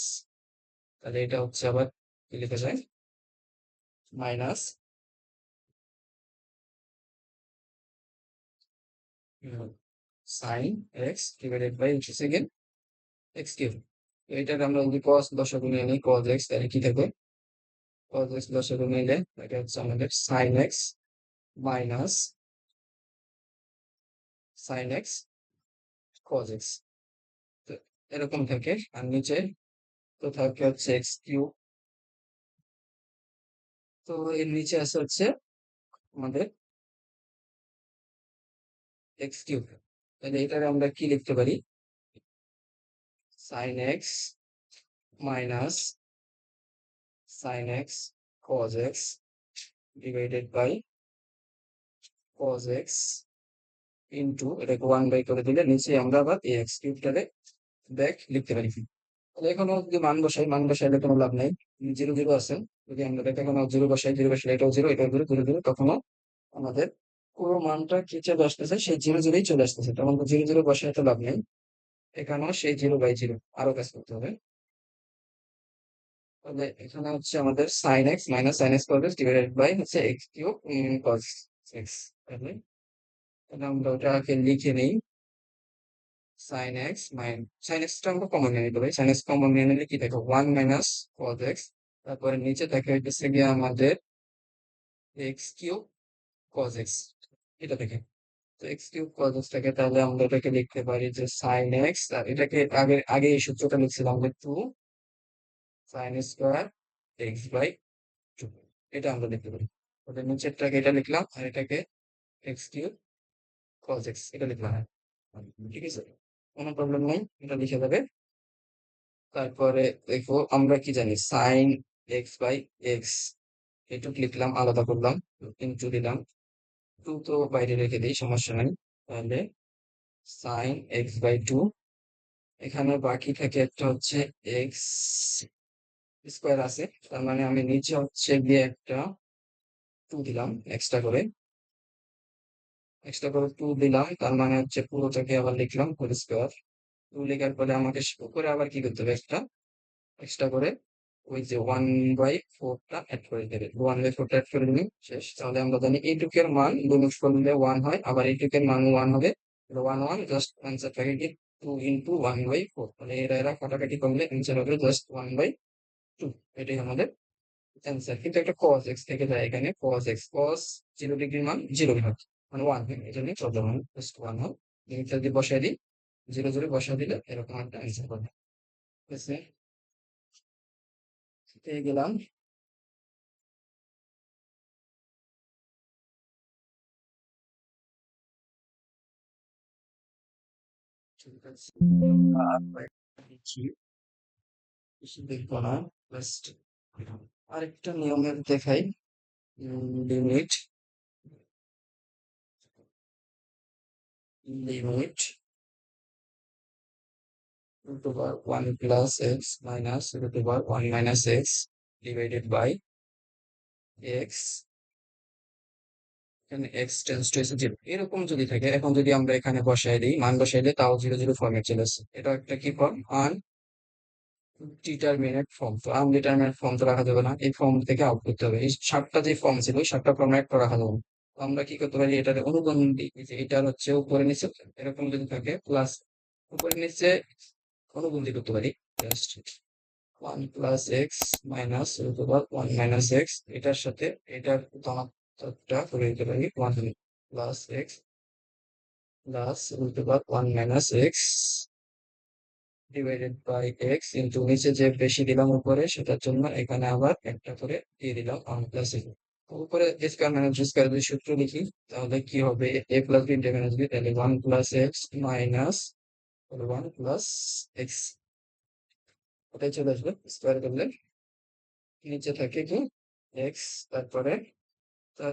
তাহলে এটা হচ্ছে আবার কি লিখা যায়? Minus sine x divided by হচ্ছে সেকেন্ড এক্স কিউব। এটাকে আমরা যদি কস দশক নিয়ে নিই, কস এক্স, তাহলে কি থাকবে? cos x লসাগু নিলে এটা হচ্ছে আমাদের sin x minus sin x cos x। তো এরকম থাকে। আর নিচে তো থাকে হচ্ছে x কিউব। তো এর নিচে আছে হচ্ছে আমাদের x কিউব। তাহলে এটারে আমরা কি লিখতে পারি? sin x minus sin x cos x divided by cos x into এটাকে 1 বাই করে দিলে নিচে আমরা আবার এই x কিউবটারে ব্যাক লিখতে পারি। তাহলে এখনো যদি মান বসাইলে কোনো লাভ নাই। 0 0 আছে। যদি আমরা এটা এখনো 0 বসাই এটাও 0 এটাও 0 তখনও আমাদের পুরো মানটা কি চলে আসতেছে? সেই 0 0ই চলে আসতেছে। তখন 0 0 বসাই তো লাভ নেই। এখানেও সেই 0/0 আরো কাজ করতে হবে। তাহলে এখানে হচ্ছে আমাদের sin x minus sin x cos x divided by হচ্ছে x কিউব cos x। তাহলে আমরা ওটাকে লিখে নেই। sin x sin x টা আমরা কমন নিয়ে নিতে পারি। sin x কমন নিয়ে নিলে কি থাকে? 1 মাইনাস cos x। তারপরে নিচে থাকে হচ্ছে গিয়ে আমাদের x কিউব cos x। এটা থেকে তো x কিউব cos x থাকে। তাহলে আমরা এটাকে লিখতে পারি যে sin x, আর এটাকে আগে আগে এই সূত্রটা লিখছিলাম আমরা 2 sin স্কোয়ার x বাই 2। এটা আমরা লিখতে পারি। ওদের নিচেরটাকে এটা লিখলাম, আর এটাকে x কিউব cos x এটা লিখলাম। ঠিক আছে, কোনো প্রবলেম নেই, এটা লিখে দেবে। তারপরে দেখো আমরা কি জানি? সাইন এক্স বাই এক্স এটুকু লিখলাম, আলাদা করলাম, ইনটু দিলাম। টু তো বাইরে রেখে দিই, সমস্যা নাই। তাহলে সাইন এক্স বাই 2। এখানে বাকি থাকে একটা হচ্ছে এক্স স্কোয়ার আছে, তার মানে আমি নিচে হচ্ছে গিয়ে একটা 2 দিলাম এক্সট্রা করে 2 দিলাম, তার মানে হচ্ছে পুরোটাকে আবার লিখলাম হোল স্কোয়ার। 2 লেখার পরে আমাকে উপরে আবার কি করতে হবে? একটা এক্সট্রা করে ওই যে 1/4টা অ্যাড করে দেবে। 1/4টা অ্যাড করে দিলে শেষ। তাহলে আমরা জানি এইটুকের মান লিমিট করলে 1 হয়, আবার এইটুকের মান 1 হবে। 1 জাস্ট অ্যান্সার থাকে কি 2 ইন্টু 1/4। মানে এরা কাটাকাটি করলে অ্যান্সার হবে জাস্ট 1/2। এটাই আমাদের অ্যান্সার। কিন্তু একটা cos x থেকে যায় এখানে। cos 0 ডিগ্রির মান 0 হয়, মানে 1 হয়। এই জন্যই প্রবলেম হয়, জাস্ট 1 হয়। লিমিটটা যদি বসাই দিই, 0 বসাই দিলে এরকম একটা অ্যান্সার পাবে। ঠিক আছে, পেয়ে গেলাম। ঠিক আছে, আর কয়েকটা দেখি, বেশি দেখবো না। জাস্ট আরেকটা নিয়মের দেখাই। Limit limit root over 1 plus x minus root over 1 minus x divided by x, এখানে x টেন্স টু 0 এরকম যদি থাকে। এখন যদি আমরা এখানে বসাই দিই, মান বসাইলে তাও 0 0 ফর্মে চলে আসে। এটা একটা কি ফর্ম? Determinant form. তো আনডিটারমিনেট ফর্ম তো রাখা যাবে না, এই ফর্ম থেকে আউট করতে হবে। এই 7টা যে ফর্ম ছিল, ওই 7টা ফর্ম একটা রাখা যাবে না। তো আমরা কি করতে পারি? এটার অনুবন্ধী, যে এটার হচ্ছে উপরে নিচে এরকম যদি থাকে, প্লাস উপরে নিচে অনুবন্ধী করতে পারি। Just 1 plus x minus root over 1 minus x, এটার সাথে এটার ধনাত্মকটা করে দিতে পারি 1 plus x plus root over 1 minus x divided by x into নিচে যে বেশি দিলাম উপরে, সেটার জন্য এখানে আবার একটা করে দিয়ে দিলাম 1 প্লাস এক্স। উপরে a square minus b square যদি সূত্র লিখি, তাহলে কি হবে? A plus b into minus b, তাহলে 1 plus x minus 1 plus x, ওটাই চলে আসবে স্কোয়ার করলে। নিচে থাকে কি এক্স, তারপরে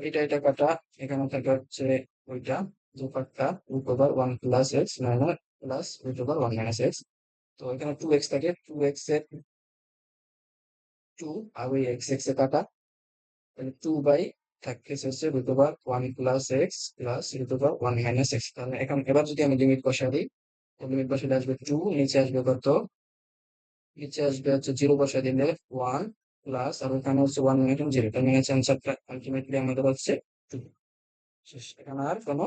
এটা কাটা, এখানে থাকে হচ্ছে ওইটা যে পার্টটা root over 1 plus x minus plus root over 1 minus x. তো এখানে 2x থাকে, 2x এর 2, আর ওই x x এ কাটা, তাহলে 2 বাই থাকতেছে হচ্ছে root over 1 plus x plus root over 1 minus x. তাহলে এখন এবার যদি আমি লিমিট বসা দিই, লিমিট বসালে আসবে 2, নিচে আসবে কত? নিচে আসবে হচ্ছে 0 বসা দিলে 1 প্লাস, আর ওখানে হচ্ছে 1 মাইনাস 0, তার মানে অ্যান্সারটা আলটিমেটলি আমাদের হচ্ছে 2। শেষ। এখানে আর কোনো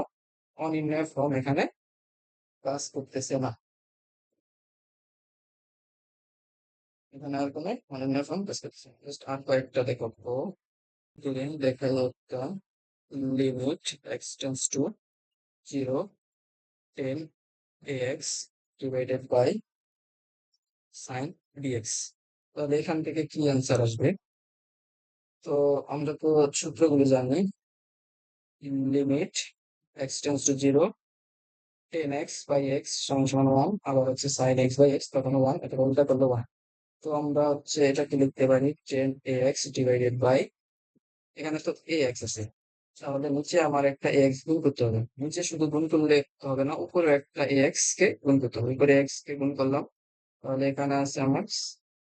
অনির্ণয় ফর্ম এখানে কাজ করতেছে না। এখানে আর কোনো অনন্য ফর্ম কাজ করতেছে জাস্ট আর কয়েকটা দেখো যদি দেখা যাচ্ছে limit x tends to 0 10 ax divided by sine bx। তাহলে এখান থেকে কি অ্যান্সার আসবে? তো আমরা তো সূত্রগুলো জানি, limit x tends to 0 10x by x সমান সমান 1, আবার হচ্ছে সাইন এক্স বাই এক্স তখন 1, এটা উল্টা করলে 1। তো আমরা হচ্ছে এটাকে লিখতে পারি 10ax ডিভাইডেড বাই, এখানে তো ax আছে, তাহলে নিচে আমার একটা ax গুণ করতে হবে। নিচে শুধু গুণ করলে হবে না, উপরে একটা ax কে গুণ করতে হবে। উপরে x কে গুণ করলাম, তাহলে এখানে আছে আমার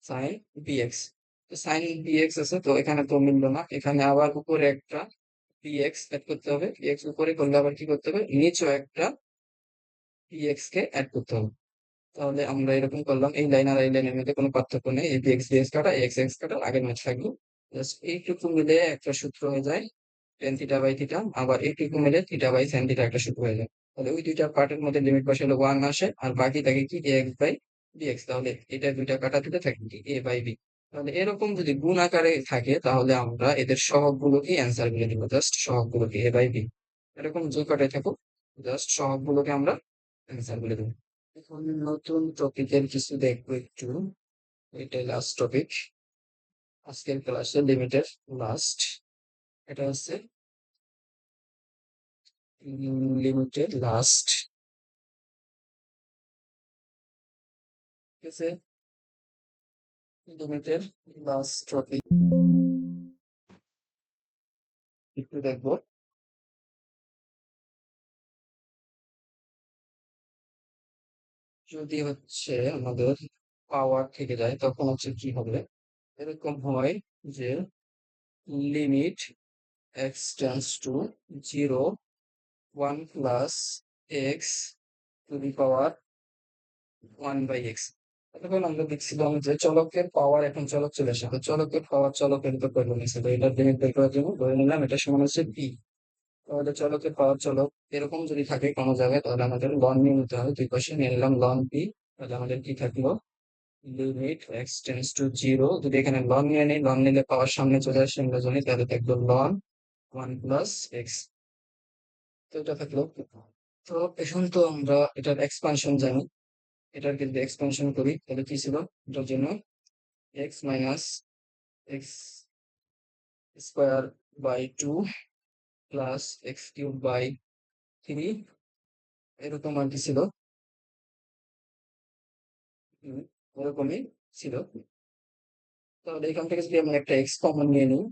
সাইন bx। তো সাইন bx আছে, তো এখানে তো মিললো না, এখানে আবার উপরে একটা bx অ্যাড করতে হবে। bx উপরে করলে আবার কি করতে হবে, নিচেও একটা bx কে অ্যাড করতে হবে। তাহলে আমরা এরকম করলাম, এই লাইন আর এই লাইনের মধ্যে কোনো পার্থক্য নেই, এই bx bx কাটা x x কাটা আগের ম্যাচ থাকলো। জাস্ট এইটুকু মিলে একটা সূত্র হয়ে যায় টেন থিটা বাই থিটা, আবার এইটুকু মিলে থিটা বাই সাইন থিটা একটা সূত্র হয়ে যায়। তাহলে ওই দুইটা পার্টের মধ্যে লিমিট বসালে 1 আসে, আর বাকি থাকে কি ax বাই bx। তাহলে এটা দুইটা কাটা দিলে থাকে কি a বাই b। তাহলে এরকম যদি গুণ আকারে থাকে তাহলে আমরা এদের সহগগুলোকে অ্যান্সার বলে দিব, জাস্ট সহগগুলোকে a বাই b। এরকম যে কটাই থাকুক, জাস্ট সহগগুলোকে আমরা অ্যান্সার বলে দেবো। এখন নতুন টপিকের কিছু দেখবো একটু, এটাই লাস্ট টপিক আজকের ক্লাসে, লিমিটের লাস্ট। এটা হচ্ছে লিমিটের লাস্ট, ঠিক আছে? লিমিটের লাস্ট টপিক একটু দেখবো। যদি হচ্ছে আমাদের পাওয়ার থেকে যায় তখন হচ্ছে কি হবে, এরকম হয় যে limit x tends to 0 1 plus x to the power 1 by x. তখন আমরা দেখছিলাম যে চলকের পাওয়ার এখন চলক চলে আসে, তো চলকের পাওয়ার চলকের উপর পরিবর্তন হয়েছে, তো এটার লিমিট বের করার জন্য ধরে নিলাম এটা সমান হচ্ছে পি। তাহলে চলকের পাওয়ার চলক এরকম যদি থাকে কোনো জায়গায়, তাহলে আমাদের লন নিয়ে নিতে হবে। দুই পাশে নিয়ে নিলাম লন পি, তাহলে আমাদের কি থাকলো, লিমিট এক্স টেন্স টু 0, যদি এখানে লন নিয়ে নিই, লন নিলে পাওয়ার সামনে চলে আসে আমরা জানি, তাহলে থাকলো লন 1 প্লাস এক্স। তো এটা থাকলো। তো এখন তো আমরা এটার এক্সপানশন জানি, এটার কিন্তু এক্সপানশন করি, তাহলে কি ছিল, এটার জন্য x minus x square by 2 plus x cube by 3, এরকম আর কি ছিল। হুম, ওরকমই ছিল। তাহলে এখান থেকে যদি আমরা একটা এক্স কমন নিয়ে নিই,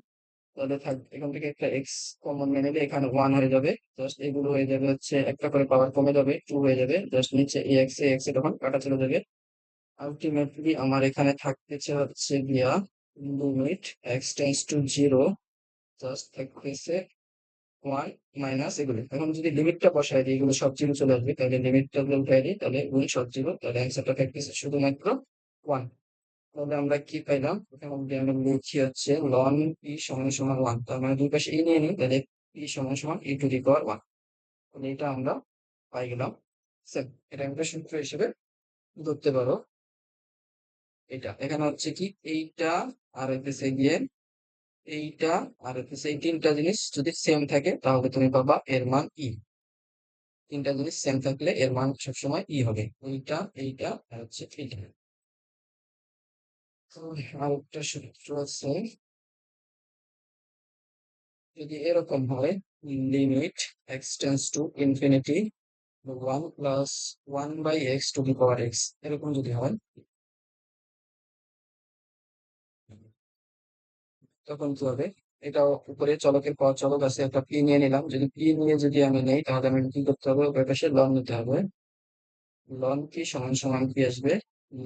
তাহলে থাক এখান থেকে একটা এক্স কমন নিয়ে নিলে এখানে 1 হয়ে যাবে, জাস্ট এগুলো হয়ে যাবে হচ্ছে একটা করে পাওয়ার কমে যাবে, 2 হয়ে যাবে, জাস্ট নিচে এক্স এ তখন কাটা চলে যাবে। আলটিমেটলি আমার এখানে থাকতেছে হচ্ছে গিয়া limit x tends to 0, just থাকতেছে 1 মাইনাস এগুলো। এখন যদি লিমিটটা বসাই দিই, এগুলো সব জিরো চলে আসবে, তাহলে লিমিটটা উঠাই দিই, তাহলে গুণ সব জিরো, তাহলে অ্যান্সারটা থাকতেছে শুধুমাত্র 1। তাহলে আমরা কি পাইলাম, এখন যদি আমরা লিখি হচ্ছে লন পি সমান সমান 1, তার মানে দুই পাশে নিয়ে নিই, তাহলে পি সমান সমান টু দি পাওয়ার 1। তাহলে এটা আমরা পাই গেলাম। সেম, এটা একটা সূত্র হিসেবে ধরতে পারো। এটা এখানে হচ্ছে কি, এইটা আর হইতেছে গিয়ে এইটা আর হইতেছে এই তিনটা জিনিস যদি সেম থাকে তাহলে তুমি পাবা এর মান ই। তিনটা জিনিস সেম থাকলে এর মান সবসময় ই হবে, এইটা এইটা আর হচ্ছে এইটা। তো আর একটা সূত্র আছে, যদি এরকম হয় limit x tends to infinity 1 plus 1 by x to the power x, এরকম যদি হয় তখন কি হবে, এটা উপরে চলকের পাওয়ার চলক আছে, একটা পি নিয়ে নিলাম, যদি পি নিয়ে যদি আমি নেই তাহলে আমি কি করতে হবে, ওই পাশে লন নিতে হবে। লন কি সমান সমান কি আসবে,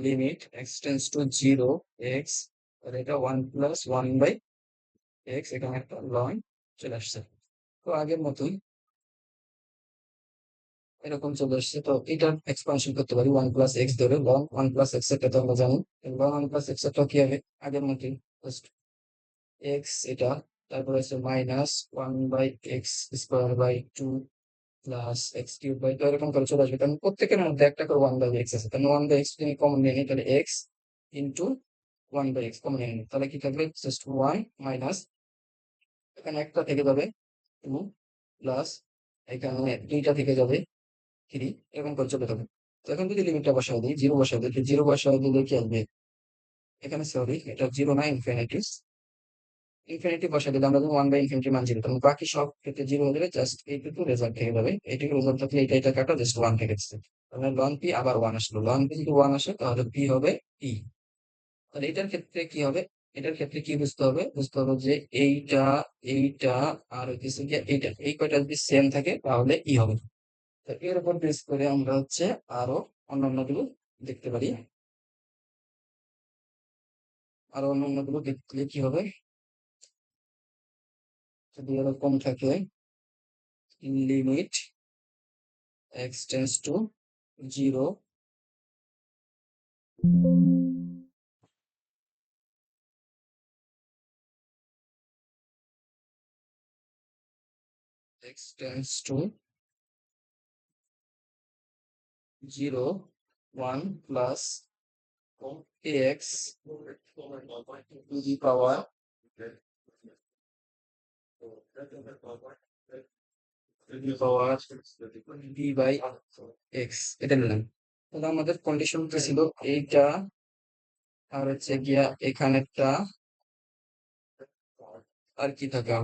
limit x tends to 0 x, আর এটা 1 প্লাস 1 বাই এক্স, এখানে একটা লন চলে আসছে। তো আগের মতোই এরকম চলে আসছে, তো এটার এক্সপানশন করতে পারি 1 প্লাস এক্স ধরে, লন 1 প্লাস এক্স এটা তো আমরা জানি, লন 1 প্লাস এক্স এর কি হবে, আগের মতোই জাস্ট এক্স এটা, তারপরে আছে minus 1 by x square by 2 plus x cube by, তো এরকম করে চলে আসবে, কারণ প্রত্যেকের মধ্যে একটা করে 1 বাই এক্স আছে, তাহলে 1 বাই এক্স যদি আমি কমন নিয়ে নিই, তাহলে এক্স ইন্টু 1/x কমন নিয়ে নিই, তাহলে কি থাকবে জাস্ট 1 মাইনাস এখানে একটা থেকে যাবে 2 প্লাস এখানে 2টা থেকে যাবে 3 এরকম করে চলে যাবে। তো এখন যদি লিমিটটা বসায় দিই, 0 বসায় দিই, 0 বসায় দিলে কি আসবে এখানে, সরি এটা 0 না ইনফিনিটি, ইনফিনিটি বসায় দিলে আমরা যখন 1/∞ মান 0, তখন বাকি সব ক্ষেত্রে 0 হয়ে যাবে, জাস্ট এইটুকু রেজাল্ট থেকে যাবে। এইটুকু রেজাল্ট থাকলে এটা কাটা জাস্ট 1 থেকে যাচ্ছে, তাহলে লন পি আবার 1 আসলো, লন পি যদি 1 আসে তাহলে পি হবে পি। তাহলে এটার ক্ষেত্রে কি হবে, এটার ক্ষেত্রে কি বুঝতে হবে যে এইটা এইটা আর হচ্ছে গিয়ে এইটা, এই কয়টা যদি সেম থাকে তাহলে ই হবে। তো এর উপর বেস করে আমরা হচ্ছে আরো অন্যান্য গুলো দেখতে পারি, আরো অন্যান্য গুলো দেখলে কি হবে, যদি এরকম থাকে limit x tends to 0, x tends to 0, 1 plus ax to the power b by x, এটা নিলাম। তাহলে আমাদের কন্ডিশন কি ছিল, এইটা আর হচ্ছে গিয়া এখানেরটা আর কি থাকা,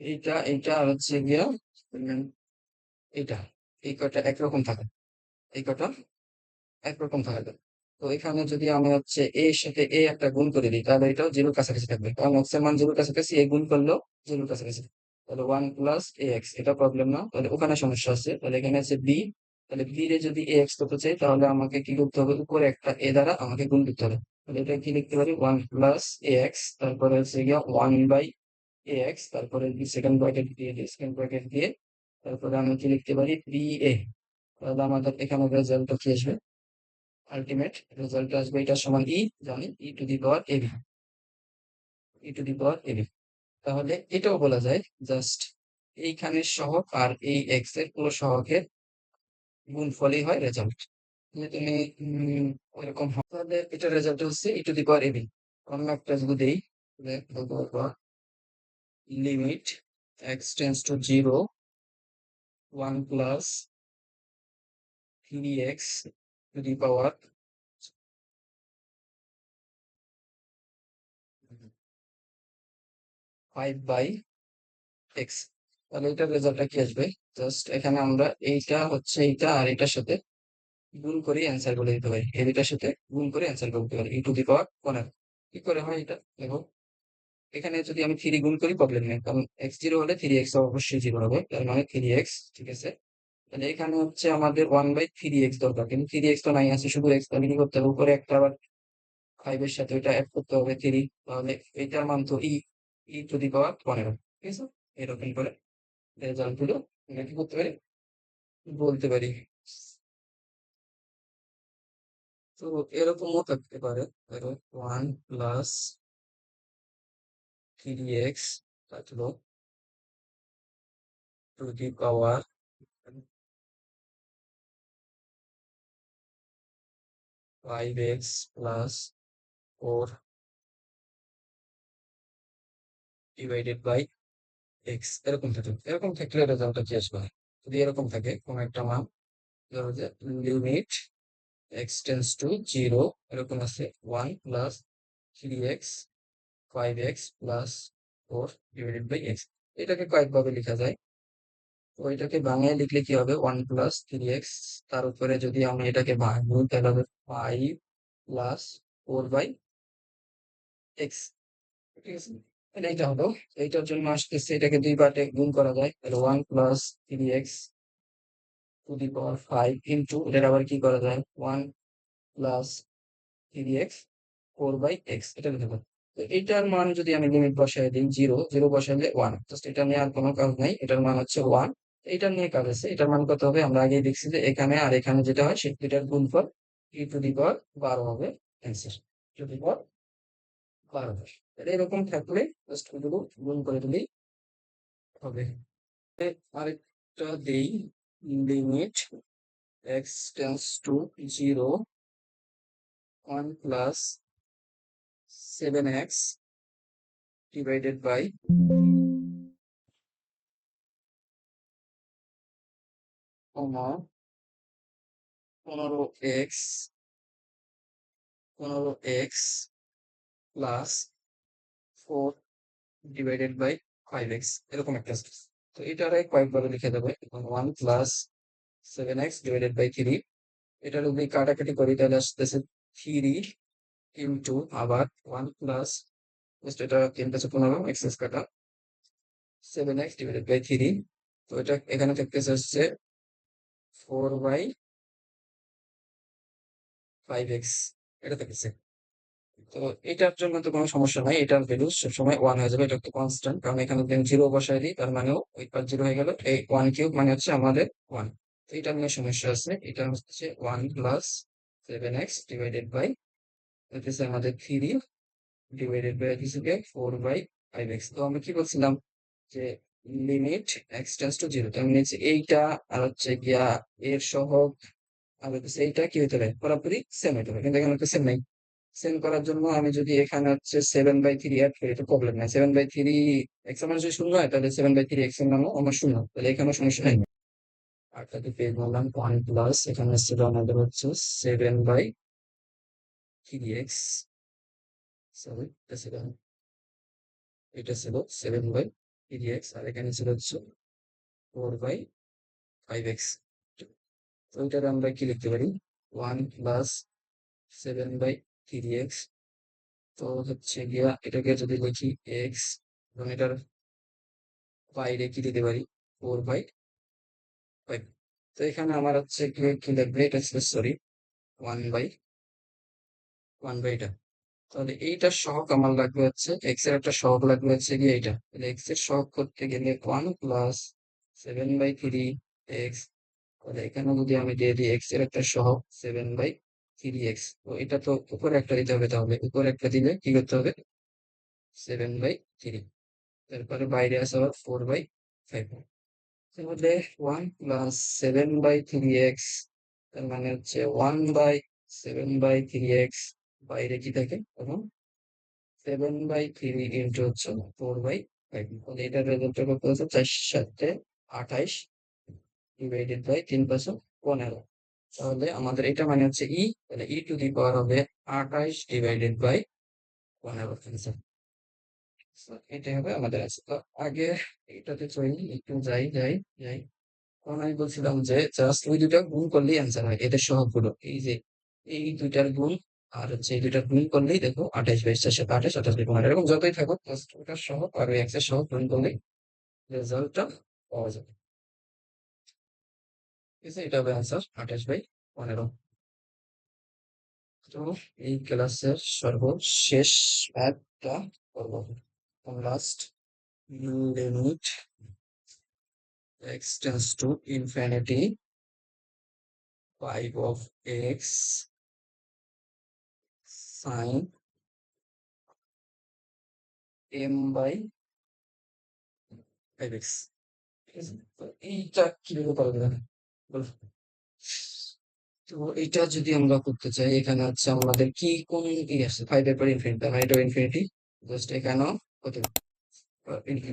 এইটা এইটা আর হচ্ছে গিয়া এইটা, এই কয়টা একরকম থাকে, এই কয়টা একরকম থাকবে। তো এখানে যদি আমি হচ্ছে এ এর সাথে এ একটা গুণ করে দিই, তাহলে এটাও 0 কাছাকাছি থাকবে, কারণ এক্স এর মান 0 কাছাকাছি, এ গুণ করলেও 0 কাছাকাছি। তাহলে 1 প্লাস এ এক্স, এটা প্রবলেম না, তাহলে ওখানে সমস্যা আছে। তাহলে এখানে আছে বি, তাহলে বি রে যদি এ এক্স করতে চাই তাহলে আমাকে কি করতে হবে, উপরে একটা এ দ্বারা আমাকে গুণ করতে হবে। তাহলে এটা কি লিখতে পারি, 1 প্লাস এ এক্স, তারপরে হচ্ছে গিয়া 1 বাই এ এক্স, তারপরে সেকেন্ড ব্র্যাকেট দিয়ে দিই, সেকেন্ড ব্র্যাকেট দিয়ে তারপরে আমি কি লিখতে পারি বি এ। তাহলে আমাদের এখানে রেজাল্টটা কি আসবে, আলটিমেট রেজাল্ট আসবে এটা সমান ই, জানি e to the power a b, e to the power a b. তাহলে এটাও বলা যায় জাস্ট এইখানের সহগ আর এই এক্স এর পুরো সহগের গুণফলই হয় রেজাল্ট। যে তুমি ওইরকম হয়, তাহলে এটা রেজাল্ট হচ্ছে ই টু দি পাওয়ার এবি। অন্য একটা যদি দেই, limit x tends to 0, 1 plus 3x to the power 5 by x. তাহলে এটার রেজাল্টটা কি আসবে, জাস্ট এখানে আমরা এইটা হচ্ছে এইটা আর এটার সাথে গুণ করে অ্যান্সার বলে দিতে পারি, এই দুটার সাথে গুণ করে অ্যান্সার বলতে পারি ই টু দি পাওয়ার 1। কি করে হয় এটা দেখো, এখানে যদি আমি 3 গুণ করি প্রবলেম নেই, কারণ এক্স 0 হলে 3x অবশ্যই 0 হবে, তার মানে 3x, ঠিক আছে। তাহলে এখানে হচ্ছে আমাদের 1/3x দরকার, কিন্তু 3x তো নাই, আছে শুধু x, তাহলে কি করতে হবে, উপরে একটা আবার 5 এর সাথে ওইটা অ্যাড করতে হবে 3, তাহলে এটার মান তো ই টু দি পাওয়ার 15, ঠিক আছে। এরকম করে রেজাল্ট গুলো আমরা কি করতে পারি, বলতে পারি। তো এরকমও থাকতে পারে, ধরো 1 প্লাস 3x থাকলো to the power 5x plus 4 divided by x. এরকম থাকলে রেজাল্টটা কি আসবে, যদি এরকম থাকে কোন একটা মান, ধরো যে লিমিট এক্স টেন্স টু 0, এরকম আছে 1 plus 3x 5x plus 4 divided by x. এটাকে কয়েকভাবে লেখা যায়, তো এটাকে ভাঙিয়ে লিখলে কি হবে, 1 প্লাস 3x, তার উপরে যদি আমি এটাকে ভাঙি তাহলে হবে 5 প্লাস 4 বাই এক্স, ঠিক আছে। তাহলে এইটা হলো, এইটার জন্য আসতেছে এটাকে দুই পার্টে গুণ করা যায়, তাহলে 1 plus 3x to the power 5 into এটার আবার কি করা যায়, 1 প্লাস 3x 4 বাই এক্স, এটা লিখতে পারি। তো এটার মান যদি আমি লিমিট বসাই দিই 0, 0 বসাইলে 1, জাস্ট এটা নিয়ে আর কোনো কাজ নাই, এটার মান হচ্ছে 1। এটা নিয়ে কাজ আছে, এটার মান কত হবে, আমরা আগেই দেখছি যে এখানে আর এখানে যেটা হয় সে দুইটার গুণফল ই টু দি পাওয়ার 12 হবে অ্যান্সার, টু দি পাওয়ার 12। তাহলে এরকম থাকলে জাস্ট ওগুলো গুণ করে দিলেই হবে। আরেকটা দেই, limit x tends to 0, 1 plus 7x divided by comma 15x 15x plus 4 divided by 5x, এরকম একটা আছে। তো এটারে কয়েকভাবে লিখে দেবে। 1 প্লাস 7x ডিভাইডেড বাই 3, এটা যদি কাটাকাটি করি তাহলে আসতেছে 3 ইন্টু আবার 1 প্লাস, এটা 3 × 15 এক্সেস কাটা 7x ডিভাইডেড বাই 3। তো এটা এখানে থাকতেছে হচ্ছে 4/5x, এটা থাকতেছে। তো এটার জন্য তো কোনো সমস্যা নাই, এটার ভ্যালু সবসময় 1 হয়ে যাবে, এটা একটা কনস্ট্যান্ট, কারণ এখানে যদি আমি 0 বসাই দিই তার মানেও ওই পার 0 হয়ে গেল, এই 1 কিউব মানে হচ্ছে আমাদের 1। তো এটা নিয়ে সমস্যা আছে, এটা হচ্ছে 1 প্লাস 7x ডিভাইডেড বাই হচ্ছে আমাদের 3 ডিভাইডেড বাই হচ্ছে 4/5x। তো আমরা কি বলছিলাম যে লিমিট x টেন্ডস টু 0, তার মানে হচ্ছে এইটা আর হচ্ছে গিয়া এর সহগ আর হচ্ছে এইটা কি হতে হবে, পুরোপুরি সেম হতে হবে, কিন্তু এখানে তো সেম নাই। সেম করার জন্য আমি যদি এখানে হচ্ছে 7/3 অ্যাড করি তো প্রবলেম নাই। 7/3 এক্স আমার যদি শূন্য হয় তাহলে 7/3 এক্স এর নামও আমার শূন্য, তাহলে এখানেও সমস্যা নেই। আরটাকে পেয়ে বললাম 1 প্লাস, এখানে ছিল আমাদের হচ্ছে 7/3x, সরি এটা ছিল 7/3x, আর এখানে ছিল হচ্ছে 4/5x। তো এটার আমরা কি লিখতে পারি, 1 প্লাস 7/3x, তো হচ্ছে গিয়া এটাকে যদি লিখি এক্স এবং এটার বাইরে কি দিতে পারি 4/5। তো এখানে আমার হচ্ছে কি কি লাগবে, এটা ছিল সরি 1/1 এটা। তাহলে এইটার সহগ আমার লাগবে হচ্ছে এক্স এর একটা সহগ লাগবে হচ্ছে গিয়ে এইটা, তাহলে এক্স এর সহগ করতে গেলে 1 প্লাস 7/3x, তাহলে এখানে যদি আমি দিয়ে দিই এক্স এর একটা সহগ 7/3x, তো এটা তো উপরে একটা দিতে হবে, তাহলে উপরে একটা দিলে কি করতে হবে 7/3, তারপরে বাইরে আসে আবার 4/5। তাহলে 1 প্লাস 7/3x, তার মানে হচ্ছে 1/7/3x, বাইরে কি থাকে এবং 7/3 ইন্টু হচ্ছে 4/5, তাহলে এটার রেজাল্ট করতে হচ্ছে 4×7 = 28 ডিভাইডেড বাই 3×15। তাহলে আমাদের এটা মানে হচ্ছে তাহলে টু দি পাওয়ার হবে 28 ডিভাইডেড বাই 15 অ্যান্সার। এটাই হবে আমাদের অ্যান্সার। তো আগে এটাতে চলি, একটু যাই। তখন আমি বলছিলাম যে জাস্ট ওই দুইটা গুণ করলেই অ্যান্সার হয়, এদের সহগগুলো এই যে এই দুইটার গুণ আর হচ্ছে এই দুইটার গুণ করলেই দেখো 28/4 = 28, 28/15 এরকম যতই থাকুক জাস্ট ওটার সহগ আর ওই এক্স এর সহগ গুণ করলেই রেজাল্টটা পাওয়া যাবে। ঠিক আছে, এটা হবে অ্যান্সার 28/15। তো এই ক্লাসের সর্বশেষ ম্যাথটা করবো, last limit x tends to infinity 5 of x sin m by 5x, ঠিক আছে? তো এইটা কিভাবে করা যাবে বলো? তো এটা যদি আমরা করতে চাই, এখানে হচ্ছে আমাদের কি কোন আছে 5 এর পর ইনফিনিটি, মানে এটা ইনফিনিটি, জাস্ট এখানেও কত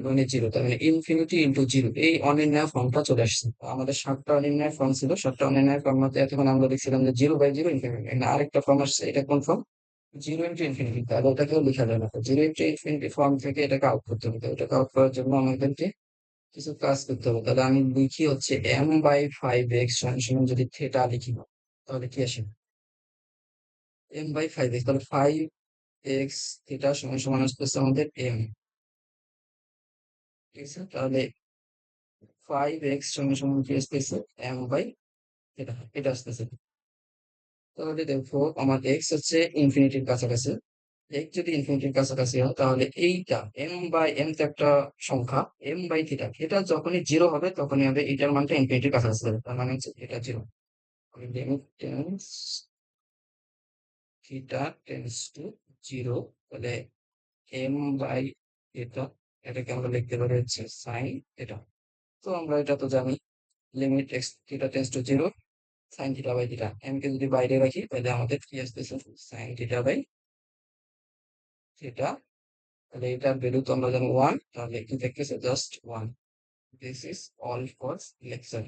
মানে 0, তার মানে ইনফিনিটি ইন্টু 0, এই অনির্ণয় ফর্মটা চলে আসছে। তো আমাদের 7টা অনির্ণয় ফর্ম ছিল, 7টা অনির্ণয় ফর্ম মধ্যে এতক্ষণ আমরা দেখছিলাম যে 0/0 ইনফিনিটি, আরেকটা ফর্ম আসছে, এটা কোন ফর্ম 0 × ইনফিনিটি, তাহলে ওটাকেও লেখা যায় না। তো 0 × ইনফিনিটি ফর্ম থেকে এটাকে আউট করতে হবে, তো এটাকে আউট করার জন্য আমাদেরকে কিছু কাজ করতে হবে। তাহলে আমি লিখি হচ্ছে m/5x সমান যদি থেটা লিখি, তাহলে কি আসে m/5x, তাহলে 5x থেটা সমান সমান আসতেছে আমাদের m, ঠিক আছে? তাহলে 5x সমান সমান কি আসতেছে m/থেটা, এটা আসতেছে। তাহলে দেখো আমার x হচ্ছে ইনফিনিটির কাছাকাছি, x যদি ইনফিনিটির কাছাকাছি হয় তাহলে এইটা m/m তো একটা সংখ্যা, m/থিটা, থিটা যখনই 0 হবে তখনই হবে এটার মানটা ইনফিনিটির কাছাকাছি যাবে, তার মানে হচ্ছে এটা 0। Limit tense theta tends to 0, তাহলে m/থিটা, এটাকে আমরা লিখতে পারি হচ্ছে সাইন এটা। তো আমরা এটা তো জানি, limit x theta tends to 0, sine theta by theta. M কে যদি বাইরে রাখি তাহলে আমাদের কি আসতেছে, সাইন থিটা বাই থিটা। তাহলে এটার ভ্যালু তো আমরা জানি ওয়ান, তাহলে কি থাকতেছে just one. This is all for lecture.